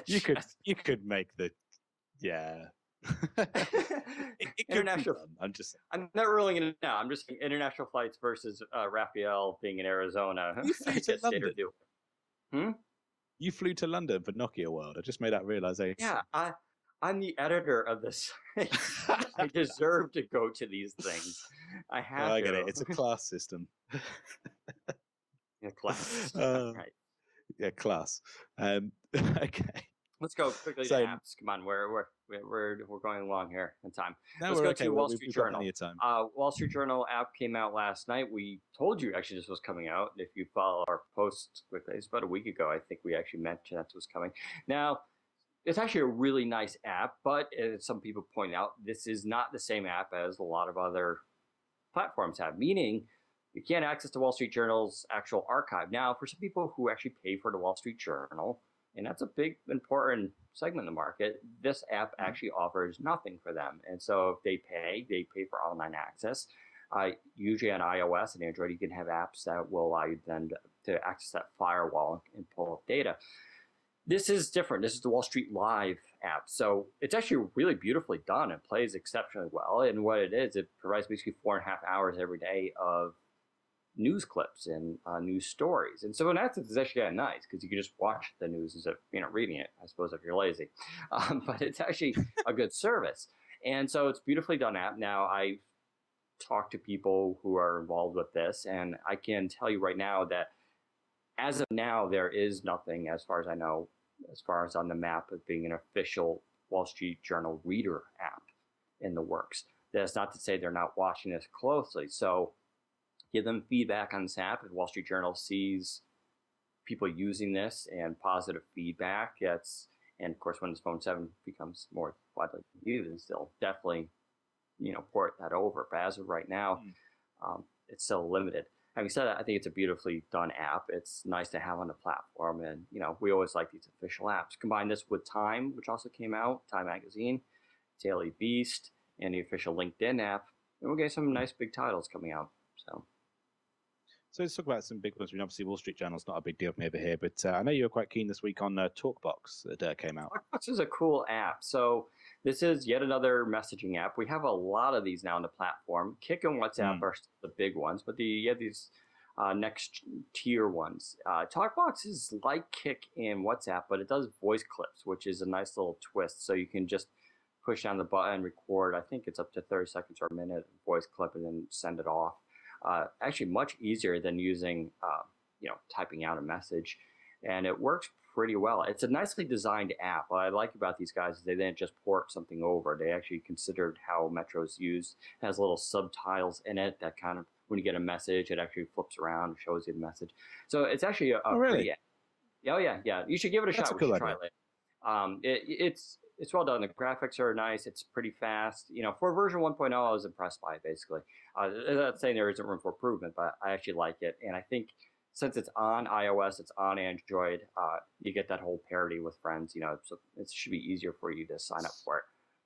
You could make the it international. I'm not ruling it out. I'm just saying international flights versus Raphael being in Arizona. You flew to London. You flew to London for Nokia World. I just made that realization. Yeah, I'm the editor of this. I deserve to go to these things. I have. I get it. It's a class system. Yeah, class. Right. Yeah, class. Okay. Let's go quickly to apps. Come on, we're going along here in time. No, Let's go okay. to Wall Street Journal. Wall Street Journal app came out last night. We told you actually this was coming out. If you follow our posts quickly, it's about a week ago. I think we actually mentioned that was coming. Now, it's actually a really nice app, but as some people point out, this is not the same app as a lot of other platforms have. Meaning, you can't access the Wall Street Journal's actual archive. Now, for some people who actually pay for the Wall Street Journal, and that's a big, important segment of the market, this app actually offers nothing for them. And so if they pay for online access. Usually on iOS and Android, you can have apps that will allow you then to access that firewall and pull up data. This is different. This is the Wall Street Live app. So it's actually really beautifully done. It plays exceptionally well. And what it is, it provides basically 4.5 hours every day of news clips and news stories. And so in that sense, it's actually kind of nice because you can just watch the news instead of reading it, I suppose, if you're lazy. But it's actually a good service. And so it's beautifully done app. Now, I talked to people who are involved with this, and I can tell you right now that as of now, there is nothing, as far as I know, as far as on the map of being an official Wall Street Journal reader app in the works. That's not to say they're not watching this closely. So give them feedback on this app. If Wall Street Journal sees people using this and positive feedback, and of course, when this Phone 7 becomes more widely used, they'll definitely, port that over. But as of right now, it's still limited. Having said that, I think it's a beautifully done app. It's nice to have on the platform, and we always like these official apps. Combine this with Time, which also came out, Time Magazine, Daily Beast, and the official LinkedIn app, and we'll get some nice big titles coming out. So let's talk about some big ones. I mean, obviously, Wall Street Journal's not a big deal for me over here, but I know you were quite keen this week on TalkBox that came out. TalkBox is a cool app. So this is yet another messaging app. We have a lot of these now on the platform. Kik and WhatsApp are the big ones, but you have these next tier ones. TalkBox is like Kik and WhatsApp, but it does voice clips, which is a nice little twist. So you can just push down the button, record. I think it's up to 30 seconds or a minute voice clip, and then send it off. Actually much easier than using, typing out a message, and it works pretty well. It's a nicely designed app. What I like about these guys is they didn't just port something over. They actually considered how Metro is used. It has little subtitles in it that kind of, when you get a message, it actually flips around and shows you the message. So it's actually really? Yeah. You should give it a shot. A cool try it. It's well done. The graphics are nice. It's pretty fast. For version 1.0, I was impressed by it, basically. I'm not saying there isn't room for improvement, but I actually like it. And I think since it's on iOS, it's on Android, you get that whole parity with friends, so it should be easier for you to sign up for it.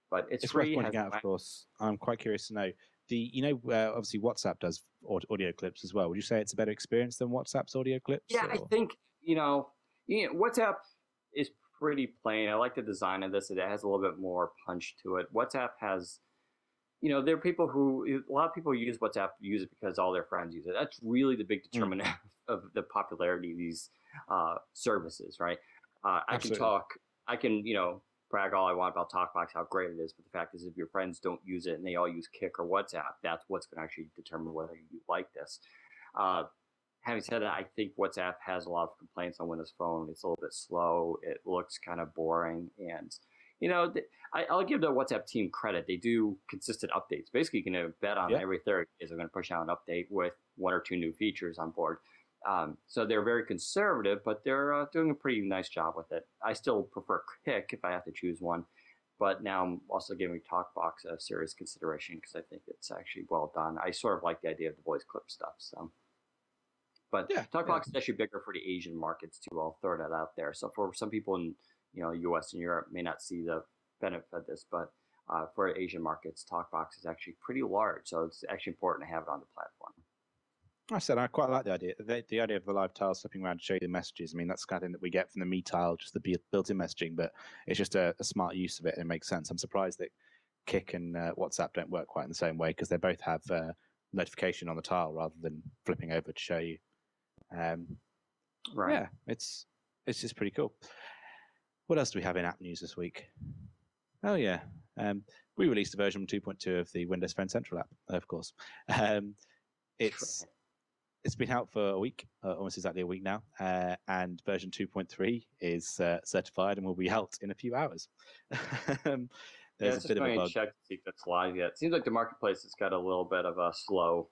But it's free. Worth pointing out, of course. I'm quite curious to know, obviously WhatsApp does audio clips as well. Would you say it's a better experience than WhatsApp's audio clips? Yeah, I think, WhatsApp is pretty plain. I like the design of this. It has a little bit more punch to it. WhatsApp has, there are a lot of people use WhatsApp, use it because all their friends use it. That's really the big determinant of the popularity of these services, right? I can brag all I want about TalkBox, how great it is. But the fact is, if your friends don't use it and they all use Kik or WhatsApp, that's what's going to actually determine whether you like this. Having said that, I think WhatsApp has a lot of complaints on Windows Phone. It's a little bit slow. It looks kind of boring. And, I'll give the WhatsApp team credit. They do consistent updates. Basically, you can bet on every 30 days they're going to push out an update with 1 or 2 new features on board. So they're very conservative, but they're doing a pretty nice job with it. I still prefer Kik if I have to choose one. But now I'm also giving TalkBox a serious consideration because I think it's actually well done. I sort of like the idea of the voice clip stuff. So. But TalkBox is actually bigger for the Asian markets too. I'll throw that out there. So for some people in U.S. and Europe may not see the benefit of this, but for Asian markets, TalkBox is actually pretty large. So it's actually important to have it on the platform. I quite like the idea. The idea of the live tile slipping around to show you the messages. I mean, that's the kind of thing that we get from the Me tile, just the built-in messaging. But it's just a smart use of it, and it makes sense. I'm surprised that Kik and WhatsApp don't work quite in the same way because they both have notification on the tile rather than flipping over to show you. Right. Yeah, it's just pretty cool. What else do we have in app news this week? Oh yeah, we released a version 2.2 of the Windows Phone Central app, of course. It's been out for a week, almost exactly a week now, and version 2.3 is certified and will be out in a few hours. There's a bit of a bug. Check to see if it's live yet. It seems like the marketplace has got a little bit of a slow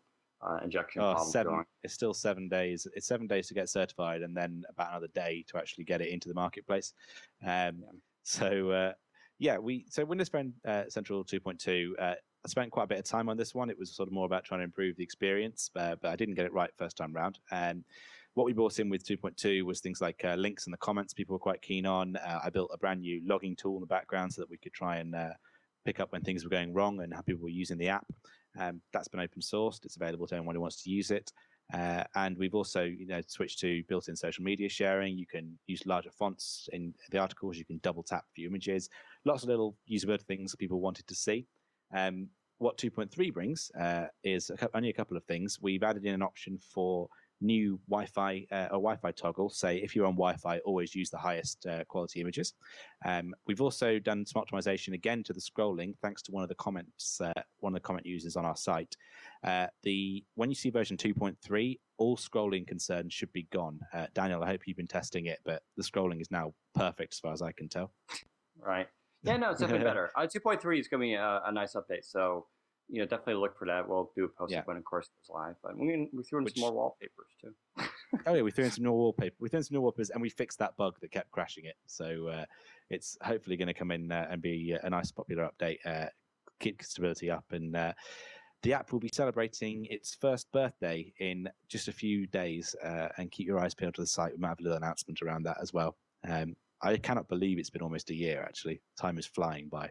injection problem going. It's still 7 days. It's 7 days to get certified, and then about another day to actually get it into the marketplace. So Windows Phone Central 2.2. I spent quite a bit of time on this one. It was sort of more about trying to improve the experience, but I didn't get it right first time round. And what we brought in with 2.2 was things like links in the comments people were quite keen on. I built a brand new logging tool in the background so that we could try and pick up when things were going wrong and how people were using the app. That's been open sourced. It's available to anyone who wants to use it. And we've also switched to built-in social media sharing. You can use larger fonts in the articles. You can double tap view images. Lots of little usability things people wanted to see. What 2.3 brings is only a couple of things. We've added in an option for new Wi-Fi or Wi-Fi toggle. Say if you're on Wi-Fi, always use the highest quality images. We've also done some optimization again to the scrolling, thanks to one of the comment users on our site. When you see version 2.3, all scrolling concerns should be gone. Daniel, I hope you've been testing it, but the scrolling is now perfect as far as I can tell. Right. Yeah, no, it's definitely better. 2.3 is going to be a nice update, so definitely look for that. We'll do a post when, of course, it's live. But we threw in some more wallpapers too. Oh yeah, we threw in some new wallpaper. We threw in some new wallpapers, and we fixed that bug that kept crashing it. So it's hopefully going to come in and be a nice popular update. Keep stability up, and the app will be celebrating its first birthday in just a few days. And keep your eyes peeled to the site. We might have a little announcement around that as well. I cannot believe it's been almost a year, actually. Time is flying by.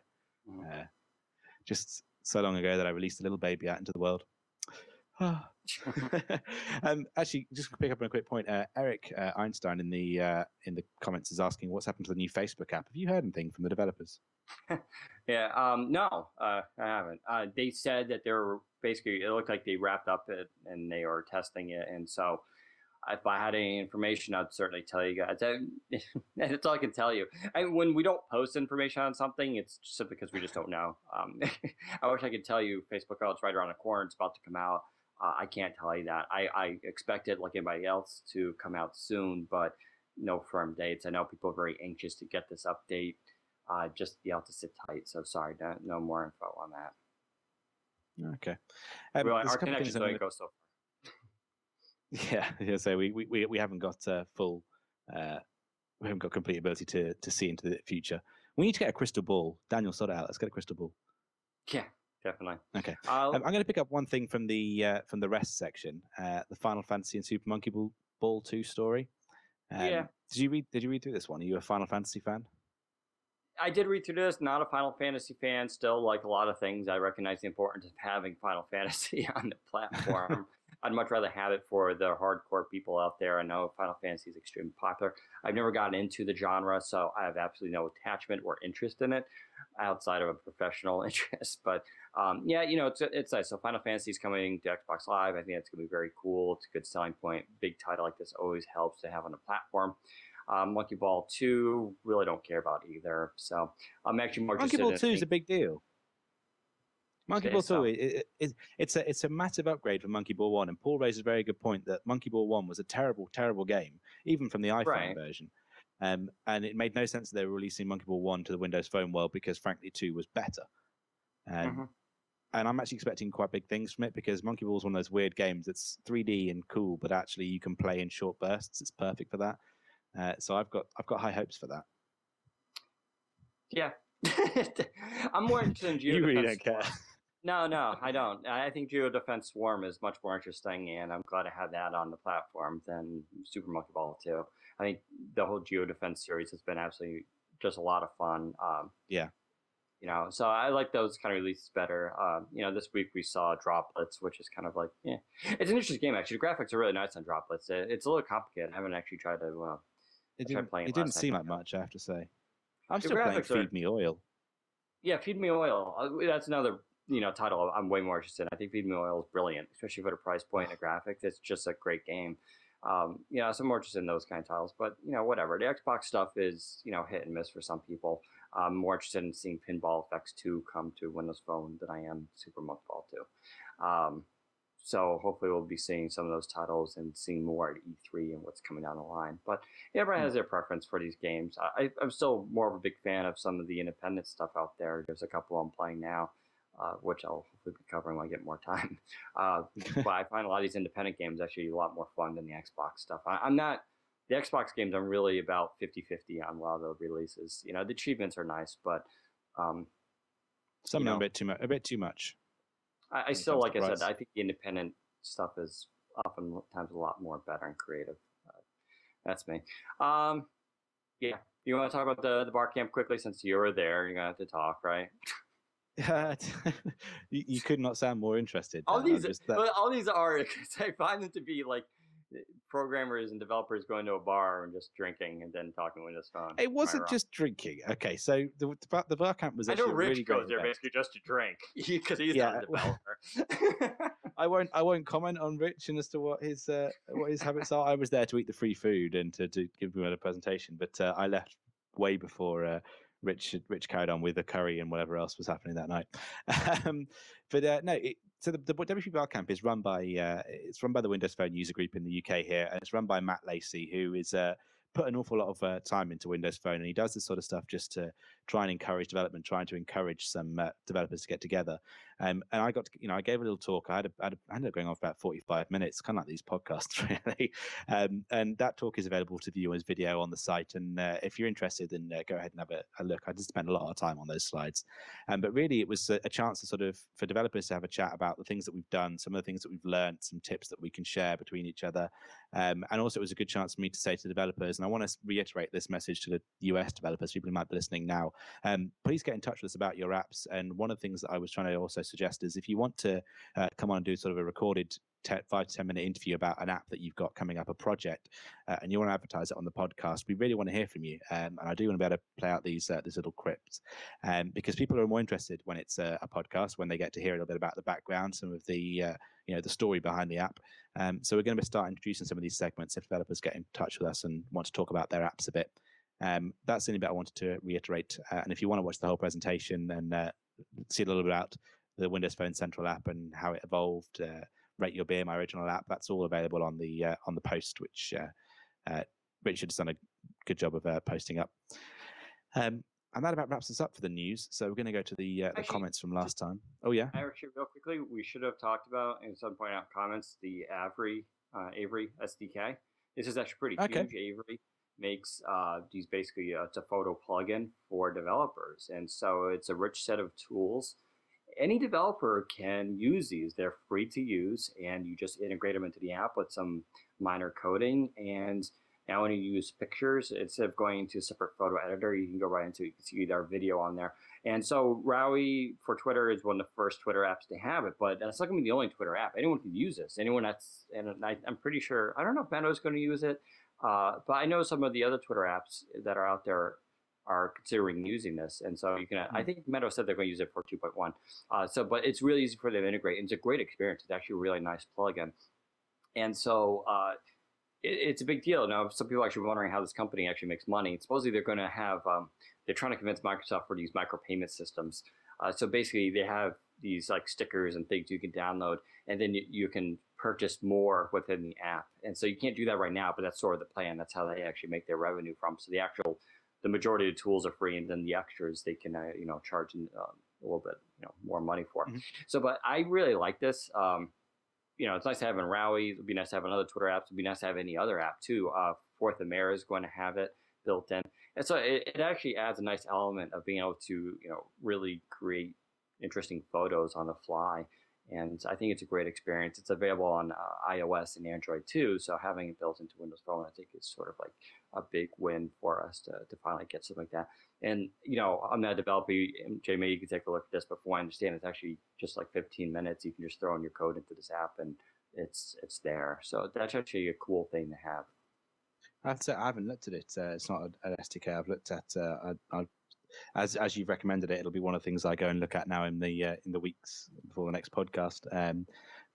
Just so long ago that I released a little baby out into the world. Actually, just to pick up on a quick point, Eric Einstein in the comments is asking what's happened to the new Facebook app. Have you heard anything from the developers? No, I haven't. They said that they're basically, it looked like they wrapped up it and they are testing it. And so if I had any information, I'd certainly tell you guys. That's all I can tell you. When we don't post information on something, it's simply because we just don't know. I wish I could tell you Facebook, it's right around the corner, it's about to come out. I can't tell you that. I expect it, like anybody else, to come out soon, but no firm dates. I know people are very anxious to get this update. Just be able to sit tight. So sorry, no more info on that. Okay. Our connections don't go so far. Yeah. So we haven't got full, we haven't got complete ability to see into the future. We need to get a crystal ball. Daniel, sort it out. Let's get a crystal ball. Yeah, definitely. Okay. I'm going to pick up one thing from the rest section, the Final Fantasy and Super Monkey Ball 2 story. Yeah. Did you read through this one? Are you a Final Fantasy fan? I did read through this. Not a Final Fantasy fan. Still, like a lot of things, I recognize the importance of having Final Fantasy on the platform. I'd much rather have it for the hardcore people out there. I know Final Fantasy is extremely popular. I've never gotten into the genre, so I have absolutely no attachment or interest in it outside of a professional interest. But yeah, it's nice. So Final Fantasy is coming to Xbox Live. I think it's going to be very cool. It's a good selling point. Big title like this always helps to have on the platform. Monkey Ball 2, really don't care about either. So I'm actually more Monkey interested Ball 2 is a big deal. Monkey Ball 2, so. it's a massive upgrade from Monkey Ball 1. And Paul raises a very good point that Monkey Ball 1 was a terrible, terrible game, even from the iPhone version. And it made no sense that they were releasing Monkey Ball 1 to the Windows Phone world because, frankly, 2 was better. And I'm actually expecting quite big things from it because Monkey Ball is one of those weird games that's 3D and cool, but actually you can play in short bursts. It's perfect for that. So I've got high hopes for that. Yeah. I'm more interested in Geodefense. You really don't care. No, I don't. I think Geodefense Swarm is much more interesting, and I'm glad to have that on the platform than Super Monkey Ball 2. I think the whole Geodefense series has been absolutely just a lot of fun. Yeah. So I like those kind of releases better. This week we saw Droplets, which is kind of like, it's an interesting game, actually. The graphics are really nice on Droplets. It's a little complicated. I haven't actually tried to it didn't seem like much, I have to say. I'm still playing Feed Me Oil. Yeah, Feed Me Oil. That's another title I'm way more interested in. I think Feed Me Oil is brilliant, especially for the price point and the graphics. It's just a great game. So I'm more interested in those kind of titles. But whatever. The Xbox stuff is hit and miss for some people. I'm more interested in seeing Pinball Effects 2 come to Windows Phone than I am Super Monkey Ball 2. So hopefully we'll be seeing some of those titles and seeing more at E3 and what's coming down the line. But everyone has their preference for these games. I'm still more of a big fan of some of the independent stuff out there. There's a couple I'm playing now, which I'll hopefully be covering when I get more time. But I find a lot of these independent games actually a lot more fun than the Xbox stuff. The Xbox games, I'm really about 50-50 on a lot of the releases. The achievements are nice, but some of them a bit too much. I still, like I said, I think the independent stuff is oftentimes a lot more better and creative. That's me. Yeah. You want to talk about the bar camp quickly since you were there? You're going to have to talk, right? You could not sound more interested. All these are, I find them to be like programmers and developers going to a bar and just drinking and then talking with his phone. It wasn't just drinking. Okay, so the bar camp was actually I know Rich really goes there basically just to drink because he's not a developer. I won't comment on Rich and as to what his habits are. I was there to eat the free food and to give him a presentation, but I left way before Rich carried on with the curry and whatever else was happening that night. So the WP Bar Camp is run by the Windows Phone user group in the UK here, and it's run by Matt Lacey, who is put an awful lot of time into Windows Phone, and he does this sort of stuff just to try and encourage development, trying to encourage some developers to get together. And I got to, I gave a little talk. I ended up going on for about 45 minutes, kind of like these podcasts, really. And that talk is available to view as video on the site. And if you're interested, then go ahead and have a look. I did spend a lot of time on those slides. But really, it was a chance to for developers to have a chat about the things that we've done, some of the things that we've learned, some tips that we can share between each other. And also, it was a good chance for me to say to developers, and I want to reiterate this message to the US developers, people who might be listening now, please get in touch with us about your apps. And one of the things that I was trying to also suggest is if you want to come on and do sort of a recorded 5 to 10 minute interview about an app that you've got coming up, a project, and you want to advertise it on the podcast, we really want to hear from you. And I do want to be able to play out these little clips because people are more interested when it's a podcast, when they get to hear a little bit about the background, some of the the story behind the app. So we're going to start introducing some of these segments if developers get in touch with us and want to talk about their apps a bit. That's the only bit I wanted to reiterate. And if you want to watch the whole presentation and see a little bit about the Windows Phone Central app and how it evolved, Rate Your Beer, my original app, that's all available on the post, which Richard's done a good job of posting up. And that about wraps us up for the news. So we're going to go to the comments from last time. Oh, yeah? Actually, real quickly, we should have talked about, and some point out comments, the Avery SDK. This is actually pretty huge. Avery makes these basically, it's a photo plugin for developers. And so it's a rich set of tools. Any developer can use these. They're free to use, and you just integrate them into the app with some minor coding, and Now, when you use pictures, instead of going into a separate photo editor, you can go right into it. You can see our video on there. And so Rowie for Twitter is one of the first Twitter apps to have it, but that's not going to be the only Twitter app. Anyone can use this. Anyone I'm pretty sure, I don't know if Meta's going to use it, but I know some of the other Twitter apps that are out there are considering using this. And so you can, I think Meta said they're going to use it for 2.1. But it's really easy for them to integrate. And it's a great experience. It's actually a really nice plugin. And so it's a big deal. Now, some people are actually wondering how this company actually makes money. Supposedly they're going to have, they're trying to convince Microsoft for these micropayment systems. So basically they have these like stickers and things you can download, and then you can purchase more within the app. And so you can't do that right now, but that's sort of the plan. That's how they actually make their revenue from. So the majority of the tools are free, and then the extras they can charge a little bit more money for. Mm-hmm. So, but I really like this. It's nice to have in Rowie. It'd be nice to have another Twitter app. It'd be nice to have any other app too. Fourth of Mayor is going to have it built in, and so it actually adds a nice element of being able to really create interesting photos on the fly. And I think it's a great experience. It's available on iOS and Android too. So having it built into Windows Phone, I think is sort of like a big win for us to finally get something like that. And, I'm not a developer. Jay, maybe you can take a look at this, but from what I understand, it's actually just like 15 minutes. You can just throw in your code into this app and it's there. So that's actually a cool thing to have. I have to say, I haven't looked at it. It's not an SDK I've looked at. As you've recommended it, it'll be one of the things I go and look at now in the weeks before the next podcast.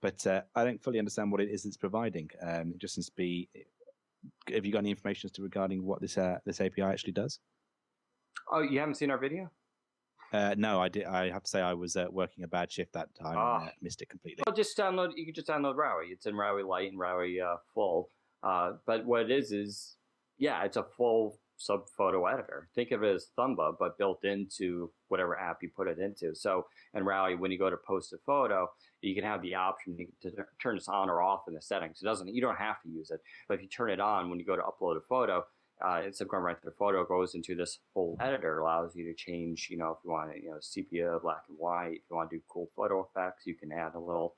But I don't fully understand what it is it's providing. It just seems to be. Have you got any information as to regarding what this API actually does? Oh, you haven't seen our video? No, I did. I have to say I was working a bad shift that time and missed it completely. Well, you can just download Rowie. It's in Rowie Lite and Rowie Full. But what it is it's a full sub photo editor. Think of it as Thumba, but built into whatever app you put it into. So in Rowie, when you go to post a photo, you can have the option to turn this on or off in the settings. You don't have to use it, but if you turn it on when you go to upload a photo, instead of going right to the photo, it goes into this whole editor. It allows you to change, if you want sepia, black and white. If you want to do cool photo effects, you can add a little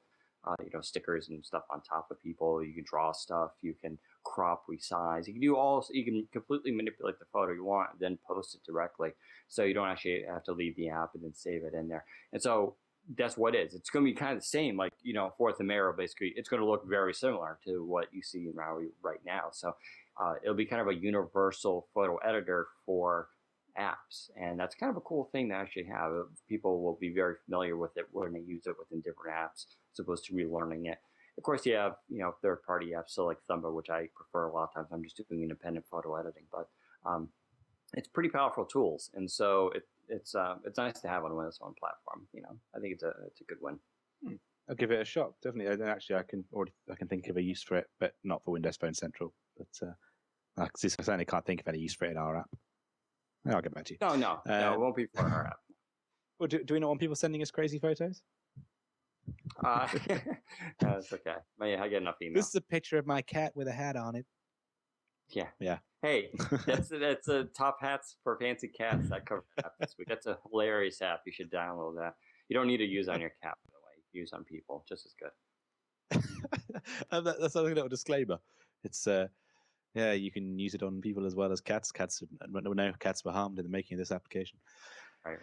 stickers and stuff on top of people. You can draw stuff. You can crop, resize. You can you can completely manipulate the photo you want and then post it directly. So you don't actually have to leave the app and then save it in there. And so that's what it is. It's going to be kind of the same, like, Fourth and Mayor, basically. It's going to look very similar to what you see in Rowie right now. So it'll be kind of a universal photo editor for apps. And that's kind of a cool thing to actually have. People will be very familiar with it when they use it within different apps, as opposed to relearning it. Of course, you have, third-party apps, so like Thumba, which I prefer a lot of times. I'm just doing independent photo editing, but it's pretty powerful tools. And so it's nice to have on a Windows Phone platform. I think it's a good one. I'll give it a shot, definitely. Actually, I can think of a use for it, but not for Windows Phone Central. But I certainly can't think of any use for it in our app. I'll get back to you. No, it won't be for our app. Well, do we not want people sending us crazy photos? That's okay. I get enough emails. This is a picture of my cat with a hat on it. Yeah. Hey, that's a top hats for fancy cats that cover app this week. That's a hilarious app. You should download that. You don't need to use on your cat, by the way. Use on people, just as good. That's another little disclaimer. It's you can use it on people as well as cats. No cats were harmed in the making of this application. Right.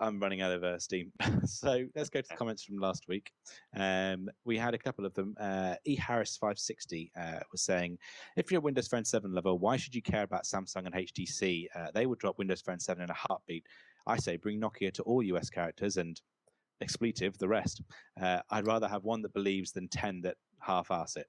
I'm running out of steam. So let's go to the comments from last week. We had a couple of them. E. Harris 560 was saying, if you're a Windows Phone 7 lover, why should you care about Samsung and HTC? They would drop Windows Phone 7 in a heartbeat. I say bring Nokia to all US characters and expletive the rest. I'd rather have one that believes than 10 that half-arse it.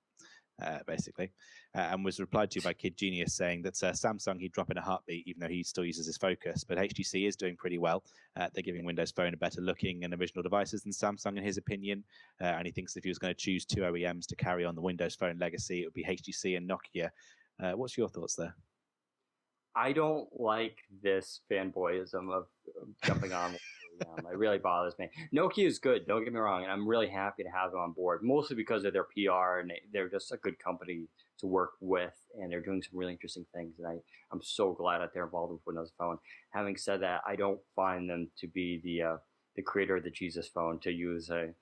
Basically, and was replied to by Kid Genius saying that Samsung he'd drop in a heartbeat, even though he still uses his Focus. But HTC is doing pretty well. They're giving Windows Phone a better looking and original devices than Samsung, in his opinion. And he thinks if he was going to choose two OEMs to carry on the Windows Phone legacy, it would be HTC and Nokia. What's your thoughts there? I don't like this fanboyism of jumping on. It really bothers me. Nokia is good, don't get me wrong, and I'm really happy to have them on board, mostly because of their PR, and they're just a good company to work with, and they're doing some really interesting things, and I'm so glad that they're involved with Windows Phone. Having said that, I don't find them to be the creator of the Jesus phone, to use a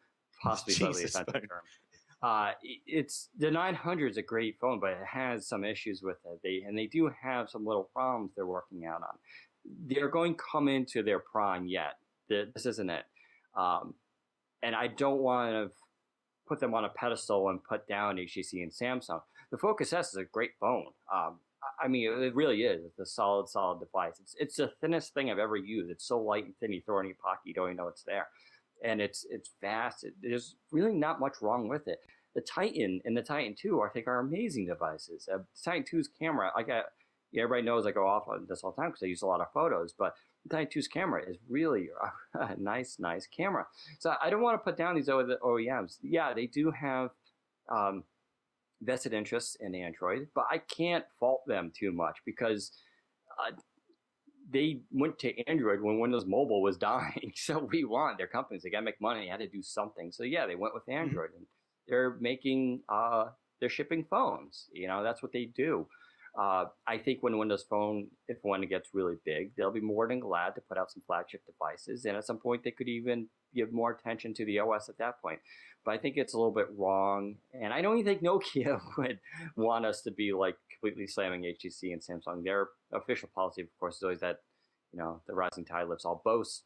possibly slightly offensive term. It's the 900 is a great phone, but it has some issues with it. They do have some little problems they're working out on. They're going to come into their prime yet. This isn't it. And I don't want to put them on a pedestal and put down HTC and Samsung. The Focus S is a great phone. I mean, it really is. It's a solid device. It's the thinnest thing I've ever used. It's so light and thin, you throw it in your pocket, you don't even know it's there. And it's fast. There's really not much wrong with it. The Titan and the Titan 2, I think, are amazing devices. The Titan 2's camera, everybody knows I go off on this all the time because I use a lot of photos, but the Titan 2's camera is really a nice camera. So I don't want to put down these OEMs. Yeah, they do have vested interests in Android, but I can't fault them too much because they went to Android when Windows Mobile was dying. So we want their companies. They got to make money. They had to do something. So yeah, they went with Android, and they're making they're shipping phones. That's what they do. I think when Windows Phone, when it gets really big, they'll be more than glad to put out some flagship devices. And at some point, they could even give more attention to the OS at that point. But I think it's a little bit wrong. And I don't even think Nokia would want us to be like completely slamming HTC and Samsung. Their official policy, of course, is always that, the rising tide lifts all boats.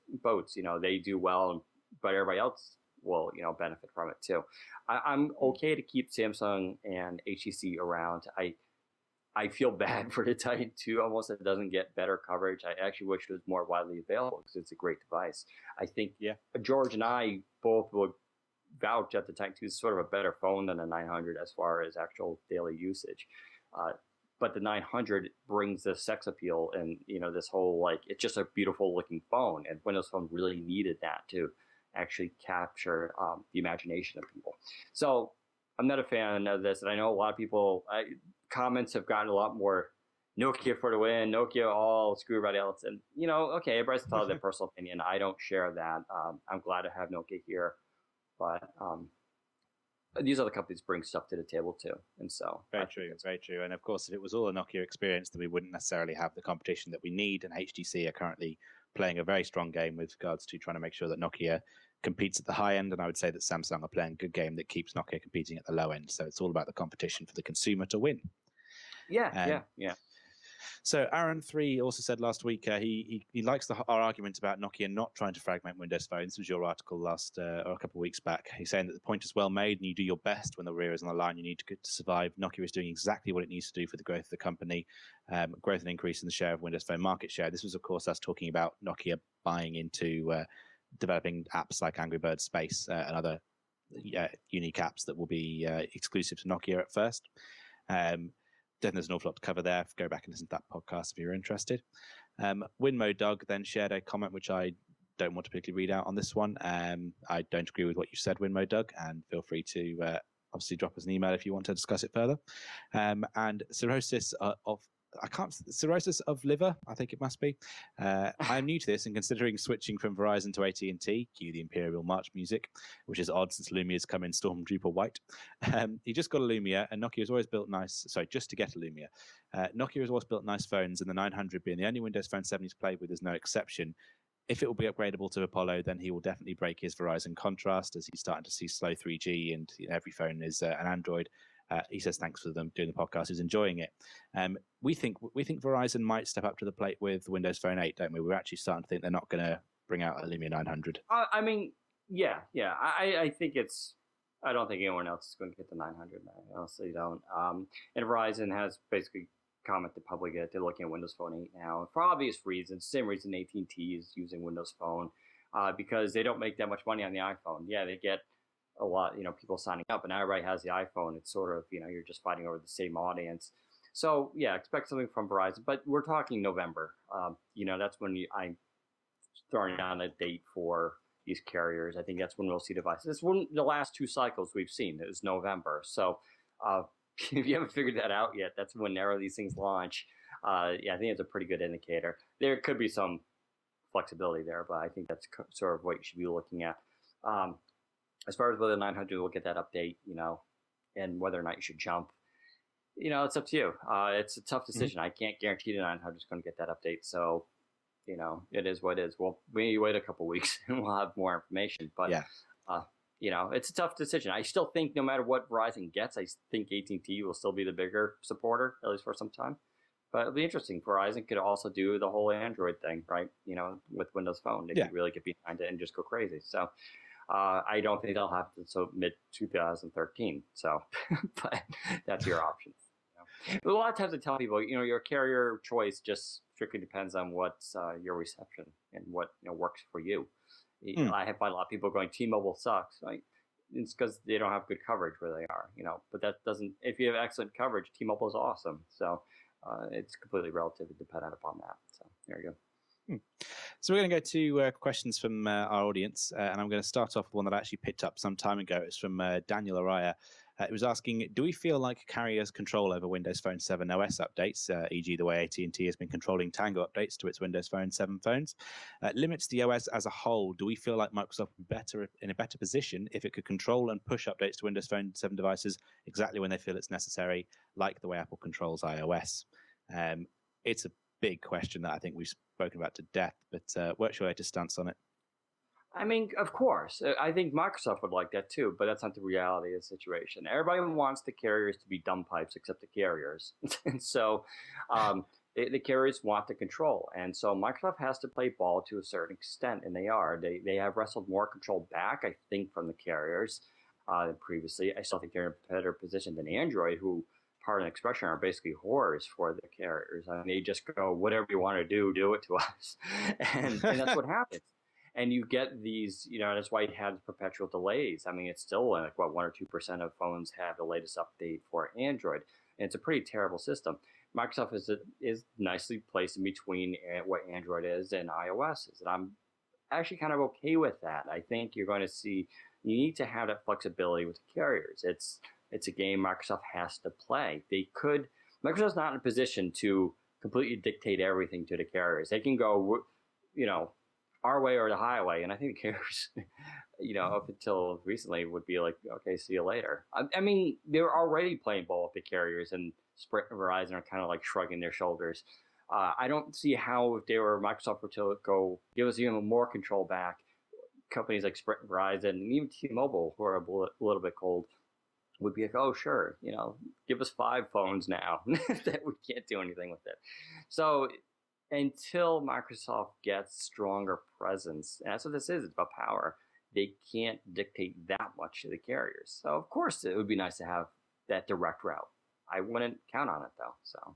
They do well, but everybody else will, benefit from it too. I'm okay to keep Samsung and HTC around. I feel bad for the Titan 2 almost. It doesn't get better coverage. I actually wish it was more widely available because it's a great device. I think George and I both would vouch that the Titan 2 is sort of a better phone than the 900 as far as actual daily usage. But the 900 brings the sex appeal and, this whole, it's just a beautiful looking phone. And Windows Phone really needed that to actually capture the imagination of people. So I'm not a fan of this. And I know a lot of people... comments have gotten a lot more Nokia for the win, Nokia all, screw everybody else. And, okay, everybody's entitled to their personal opinion. I don't share that. I'm glad to have Nokia here. But these other companies bring stuff to the table too. And so. Very true. And of course, if it was all a Nokia experience, then we wouldn't necessarily have the competition that we need. And HTC are currently playing a very strong game with regards to trying to make sure that Nokia competes at the high end, and I would say that Samsung are playing a good game that keeps Nokia competing at the low end. So it's all about the competition for the consumer to win. Yeah. So Aaron 3 also said last week he likes our argument about Nokia not trying to fragment Windows phones. This was your article or a couple of weeks back. He's saying that the point is well made, and you do your best when the rear is on the line. You need to survive. Nokia is doing exactly what it needs to do for the growth of the company, growth and increase in the share of Windows Phone market share. This was, of course, us talking about Nokia buying into developing apps like Angry Birds Space and other unique apps that will be exclusive to Nokia at first. Then there's an awful lot to cover there. Go back and listen to that podcast if you're interested. Winmo Doug then shared a comment which I don't want to particularly read out on this one. I don't agree with what you said, Winmo Doug, and feel free to obviously drop us an email if you want to discuss it further. And cirrhosis of liver, I think it must be. I am new to this and considering switching from Verizon to AT&T, cue the Imperial March music, which is odd since Lumia's come in Stormtrooper white. He just got a Lumia, and Nokia has always built just to get a Lumia. Nokia has always built nice phones, and the 900 being the only Windows Phone 7 he's played with is no exception. If it will be upgradable to Apollo, then he will definitely break his Verizon contrast as he's starting to see slow 3G and every phone is an Android. He says thanks for them doing the podcast. He's enjoying it. We think Verizon might step up to the plate with Windows Phone 8, don't we? We're actually starting to think they're not going to bring out a Lumia 900. I mean, yeah. I think I don't think anyone else is going to get the 900. I honestly don't. And Verizon has basically commented publicly that they're looking at Windows Phone 8 now for obvious reasons. Same reason AT&T is using Windows Phone because they don't make that much money on the iPhone. Yeah, they get a lot, people signing up, and now everybody has the iPhone. It's sort of, you're just fighting over the same audience. So yeah, expect something from Verizon, but we're talking November. That's when I'm throwing down a date for these carriers. I think that's when we'll see devices. It's one the last two cycles we've seen is November. So if you haven't figured that out yet, that's when these things launch. I think it's a pretty good indicator. There could be some flexibility there, but I think that's sort of what you should be looking at. As far as whether 900 will get that update, and whether or not you should jump, it's up to you. It's a tough decision. I can't guarantee the 900 is going to get that update. So, it is what it is. Well, we wait a couple of weeks and we'll have more information. But It's a tough decision. I still think no matter what Verizon gets, I think AT&T will still be the bigger supporter, at least for some time. But it'll be interesting. Verizon could also do the whole Android thing, right? With Windows Phone, they could really get behind it and just go crazy. So I don't think they'll have to until mid 2013. So, but that's your option. But a lot of times I tell people, your carrier choice just strictly depends on what's your reception and what works for you. I have find a lot of people going, T-Mobile sucks. Right? It's because they don't have good coverage where they are. But that doesn't. If you have excellent coverage, T-Mobile is awesome. So it's completely relatively dependent upon that. So there you go. So we're going to go to questions from our audience, and I'm going to start off with one that I actually picked up some time ago. It's from Daniel Araya. It was asking, do we feel like carriers' control over Windows Phone 7 OS updates, e.g. the way AT&T has been controlling Tango updates to its Windows Phone 7 phones, limits the OS as a whole? Do we feel like Microsoft would be in a better position if it could control and push updates to Windows Phone 7 devices exactly when they feel it's necessary, like the way Apple controls iOS? It's a big question that I think we've spoken about to death, but what's your latest stance on it? I mean, of course, I think Microsoft would like that too, but that's not the reality of the situation. Everybody wants the carriers to be dumb pipes except the carriers. And so the carriers want the control. And so Microsoft has to play ball to a certain extent, and they are. They have wrestled more control back, I think, from the carriers than previously. I still think they're in a better position than Android, who, pardon the expression, are basically whores for the carriers. I mean, they just go, whatever you want to do it to us. And that's what happens. And you get these, that's why it has perpetual delays. I mean, it's still like, 1 or 2% of phones have the latest update for Android. And it's a pretty terrible system. Microsoft is nicely placed in between what Android is and iOS is. And I'm actually kind of okay with that. I think you're going to see, you need to have that flexibility with the carriers. It's a game Microsoft has to play. Microsoft's not in a position to completely dictate everything to the carriers. They can go, our way or the highway. And I think the carriers, up until recently would be like, okay, see you later. I mean, they're already playing ball with the carriers, and Sprint and Verizon are kind of like shrugging their shoulders. I don't see how, if they were Microsoft, were to go give us even more control back, companies like Sprint and Verizon and even T-Mobile, who are a little bit cold, would be like, oh, sure, give us 5 phones now that we can't do anything with it. So until Microsoft gets stronger presence, and that's what this is, it's about power, they can't dictate that much to the carriers. So, of course, it would be nice to have that direct route. I wouldn't count on it, though. So,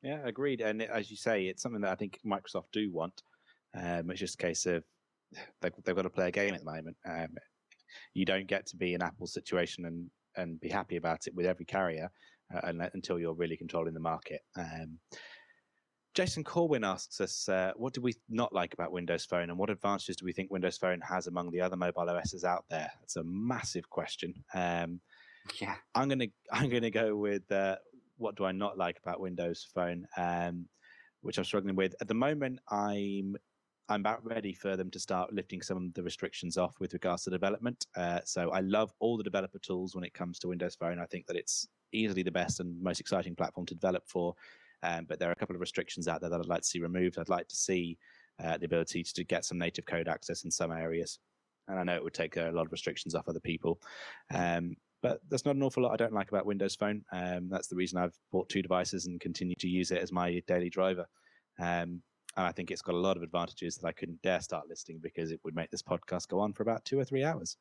yeah, agreed. And as you say, it's something that I think Microsoft do want. It's just a case of they've got to play a game at the moment. You don't get to be in Apple's situation and be happy about it with every carrier until you're really controlling the market. Jason Corwin asks us, what do we not like about Windows Phone, and what advantages do we think Windows Phone has among the other mobile OSs out there? It's a massive question. Yeah, I'm gonna go with what do I not like about Windows Phone, which I'm struggling with at the moment. I'm about ready for them to start lifting some of the restrictions off with regards to development. So I love all the developer tools when it comes to Windows Phone. I think that it's easily the best and most exciting platform to develop for. But there are a couple of restrictions out there that I'd like to see removed. I'd like to see the ability to get some native code access in some areas. And I know it would take a lot of restrictions off other people. But there's not an awful lot I don't like about Windows Phone. That's the reason I've bought 2 devices and continue to use it as my daily driver. And I think it's got a lot of advantages that I couldn't dare start listing because it would make this podcast go on for about 2 or 3 hours.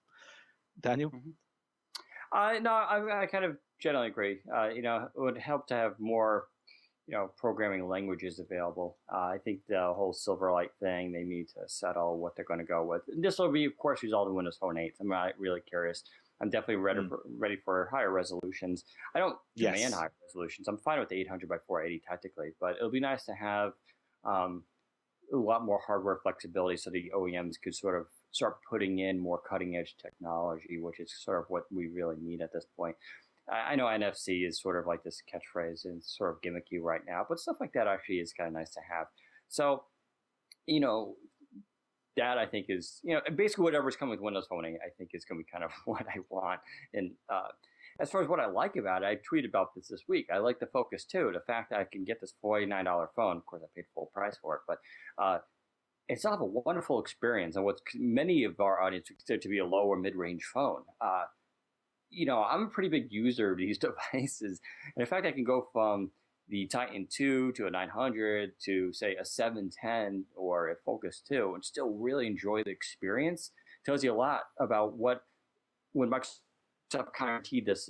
Daniel? Mm-hmm. No, I kind of generally agree. It would help to have more programming languages available. I think the whole Silverlight thing, they need to settle what they're going to go with. And this will be, of course, resolved in Windows Phone 8. I'm really curious. I'm definitely ready for higher resolutions. I don't demand higher resolutions. I'm fine with the 800 by 480 technically, but it'll be nice to have a lot more hardware flexibility so the OEMs could sort of start putting in more cutting edge technology, which is sort of what we really need at this point. I know NFC is sort of like this catchphrase and sort of gimmicky right now, but stuff like that actually is kind of nice to have. So, that I think is, basically whatever's coming with Windows Phone 8, I think is going to be kind of what I want. And as far as what I like about it, I tweeted about this week. I like the Focus 2, the fact that I can get this $49 phone. Of course, I paid full price for it, but and still have a wonderful experience on what many of our audience consider to be a low or mid-range phone. I'm a pretty big user of these devices. And in fact, I can go from the Titan 2 to a 900 to, say, a 710 or a Focus 2 and still really enjoy the experience. Tells you a lot about when Microsoft guaranteed this,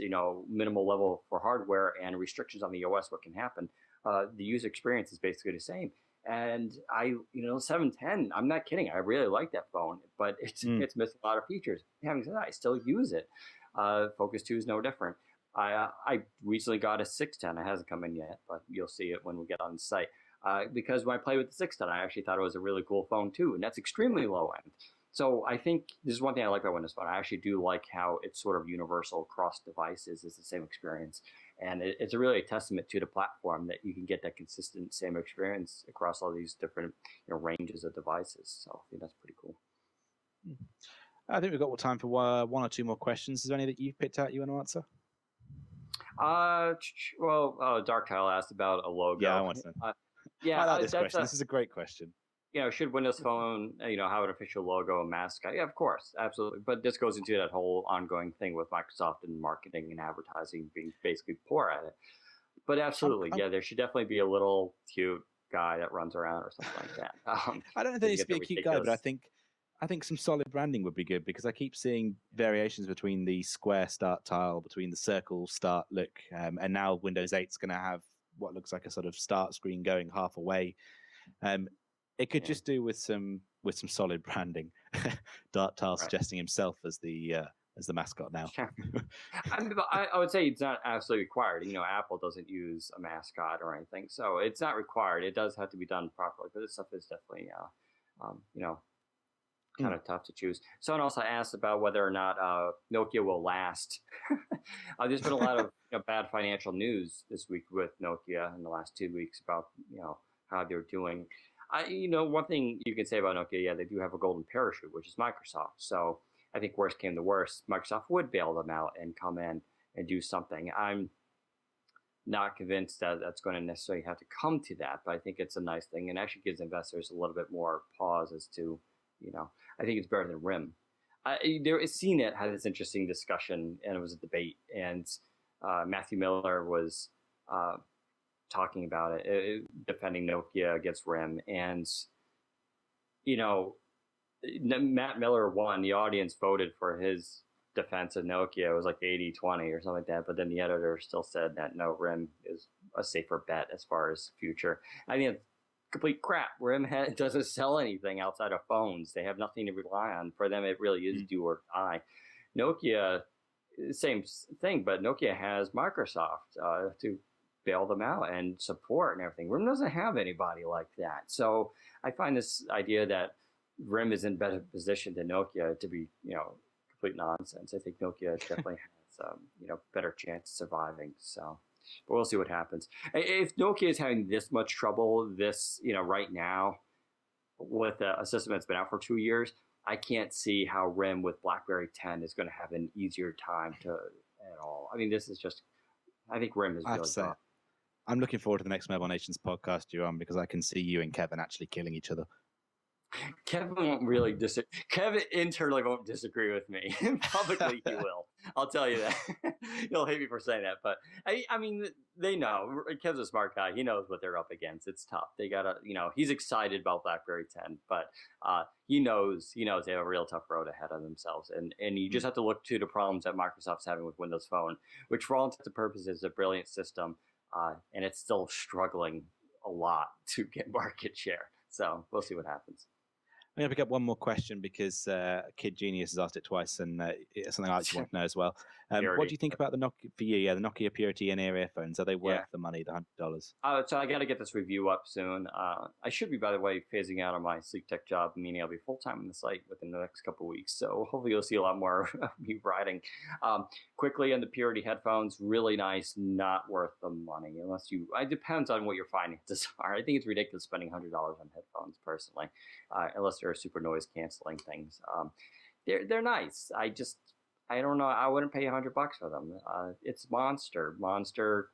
minimal level for hardware and restrictions on the OS, what can happen. The user experience is basically the same. And 710, I'm not kidding. I really like that phone, but it's missed a lot of features. Having said that, I still use it. Focus 2 is no different. I recently got a 610. It hasn't come in yet, but you'll see it when we get on the site. Because when I played with the 610, I actually thought it was a really cool phone too, and that's extremely low end. So I think this is one thing I like about Windows Phone. I actually do like how it's sort of universal across devices. It's the same experience. And it's really a testament to the platform that you can get that consistent same experience across all these different ranges of devices. So I think that's pretty cool. I think we've got time for one or two more questions. Is there any that you've picked out you want to answer? Dark Tile asked about a logo. Yeah, I want to know. I like this question. This is a great question. Should Windows Phone, have an official logo and mascot? Yeah, of course, absolutely. But this goes into that whole ongoing thing with Microsoft and marketing and advertising being basically poor at it. But absolutely, there should definitely be a little cute guy that runs around or something like that. I don't know if there needs to be a cute guy, but I think some solid branding would be good, because I keep seeing variations between the square start tile, between the circle start look, and now Windows 8 is going to have what looks like a sort of start screen going half away. It could just do with some solid branding. Dark Tile suggesting himself as the mascot now. I would say it's not absolutely required. Apple doesn't use a mascot or anything, so it's not required. It does have to be done properly, but this stuff is definitely, kind of tough to choose. Someone also asked about whether or not Nokia will last. There's been a lot of bad financial news this week with Nokia in the last 2 weeks about how they're doing. One thing you can say about Nokia, they do have a golden parachute, which is Microsoft. So I think worst came to worst, Microsoft would bail them out and come in and do something. I'm not convinced that that's going to necessarily have to come to that, but I think it's a nice thing and actually gives investors a little bit more pause as to, I think it's better than RIM. CNET had this interesting discussion, and it was a debate, and Matthew Miller was talking about it, defending Nokia against RIM. And, Matt Miller won. The audience voted for his defense of Nokia. It was like 80-20 or something like that. But then the editor still said that no, RIM is a safer bet as far as future. I think it's complete crap. RIM doesn't sell anything outside of phones. They have nothing to rely on. For them, it really is do or die. Nokia, same thing, but Nokia has Microsoft to bail them out and support and everything. RIM doesn't have anybody like that. So I find this idea that RIM is in better position than Nokia to be, complete nonsense. I think Nokia definitely has, better chance of surviving. So, but we'll see what happens. If Nokia is having this much trouble, right now with a system that's been out for 2 years, I can't see how RIM with BlackBerry 10 is going to have an easier time at all. I mean, this is just, I think RIM is really tough. I'm looking forward to the next Mobile Nations podcast you're on, because I can see you and Kevin actually killing each other. Kevin won't really Kevin internally won't disagree with me. Publicly, he will. I'll tell you that. He'll hate me for saying that, but I mean, they know. Kevin's a smart guy. He knows what they're up against. It's tough. They gotta, he's excited about BlackBerry 10, but he knows they have a real tough road ahead of themselves, and you just have to look to the problems that Microsoft's having with Windows Phone, which for all intents and purposes is a brilliant system, and it's still struggling a lot to get market share. So we'll see what happens. I'm going to pick up one more question because Kid Genius has asked it twice, and it's something I actually want to know as well. What do you think about the Nokia, the Nokia Purity in-ear earphones? Are they worth the money, the $100? So I got to get this review up soon. I should be, by the way, phasing out on my sleep tech job, meaning I'll be full-time on the site within the next couple of weeks. So hopefully you'll see a lot more of me writing. Quickly on the Purity headphones, really nice, not worth the money unless it depends on what your finances are. I think it's ridiculous spending $100 on headphones personally, unless they're super noise canceling things. They're nice. I don't know. I wouldn't pay $100 for them. It's Monster. Monster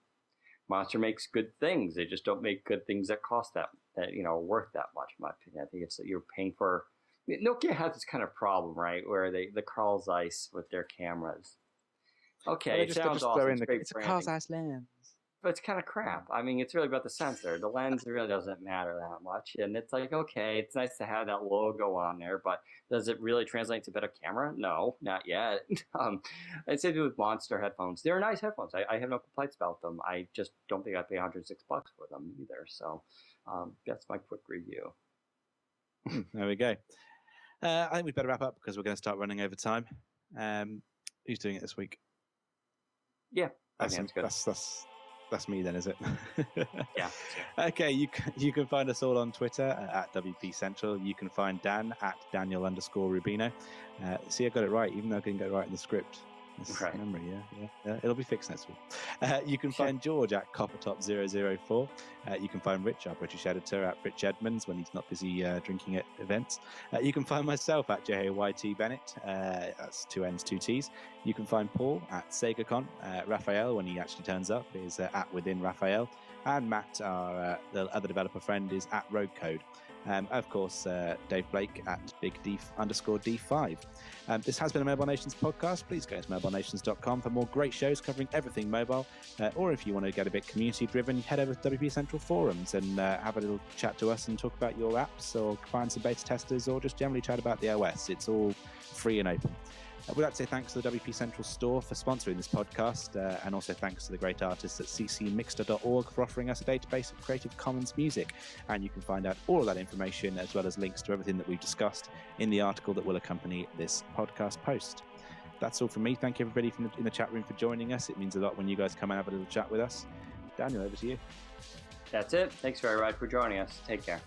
makes good things. They just don't make good things that cost that that worth that much, in my opinion. I think it's that you're paying for. Nokia has this kind of problem, right, where the Carl Zeiss with their cameras. Okay, it sounds awesome. It's a Carl Zeiss lens. But it's kind of crap. I mean, it's really about the sensor. The lens really doesn't matter that much. And it's like, okay, it's nice to have that logo on there, but does it really translate to better camera? No, not yet. I'd say with Monster headphones. They're nice headphones. I have no complaints about them. I just don't think I'd pay $106 for them either. So that's my quick review. There we go. I think we'd better wrap up because we're going to start running over time. Who's doing it this week? Yeah, I think that's good. That's me then, is it? Yeah. Okay, you can find us all on Twitter at WP Central. You can find Dan at Daniel_Rubino. See, I got it right, even though I didn't get it right in the script. Right. Memory, yeah. It'll be fixed next week. You can find George at Coppertop004. You can find Rich, our British editor, at Rich Edmonds when he's not busy drinking at events. You can find myself at JAYT Bennett. That's 2 N's, 2 T's. You can find Paul at SegaCon. Raphael, when he actually turns up, is at Within Raphael. And Matt, our the other developer friend, is at Rogue Code. Of course, Dave Blake at BigD_D5. This has been a Mobile Nations podcast. Please go to mobilenations.com for more great shows covering everything mobile. Or if you want to get a bit community-driven, head over to WP Central forums and have a little chat to us and talk about your apps or find some beta testers or just generally chat about the OS. It's all free and open. We'd like to say thanks to the WP Central store for sponsoring this podcast, and also thanks to the great artists at ccmixter.org for offering us a database of Creative Commons music. And you can find out all of that information, as well as links to everything that we've discussed, in the article that will accompany this podcast post. That's all from me. Thank you, everybody in the chat room, for joining us. It means a lot when you guys come and have a little chat with us. Daniel, over to you. That's it. Thanks very much for joining us. Take care.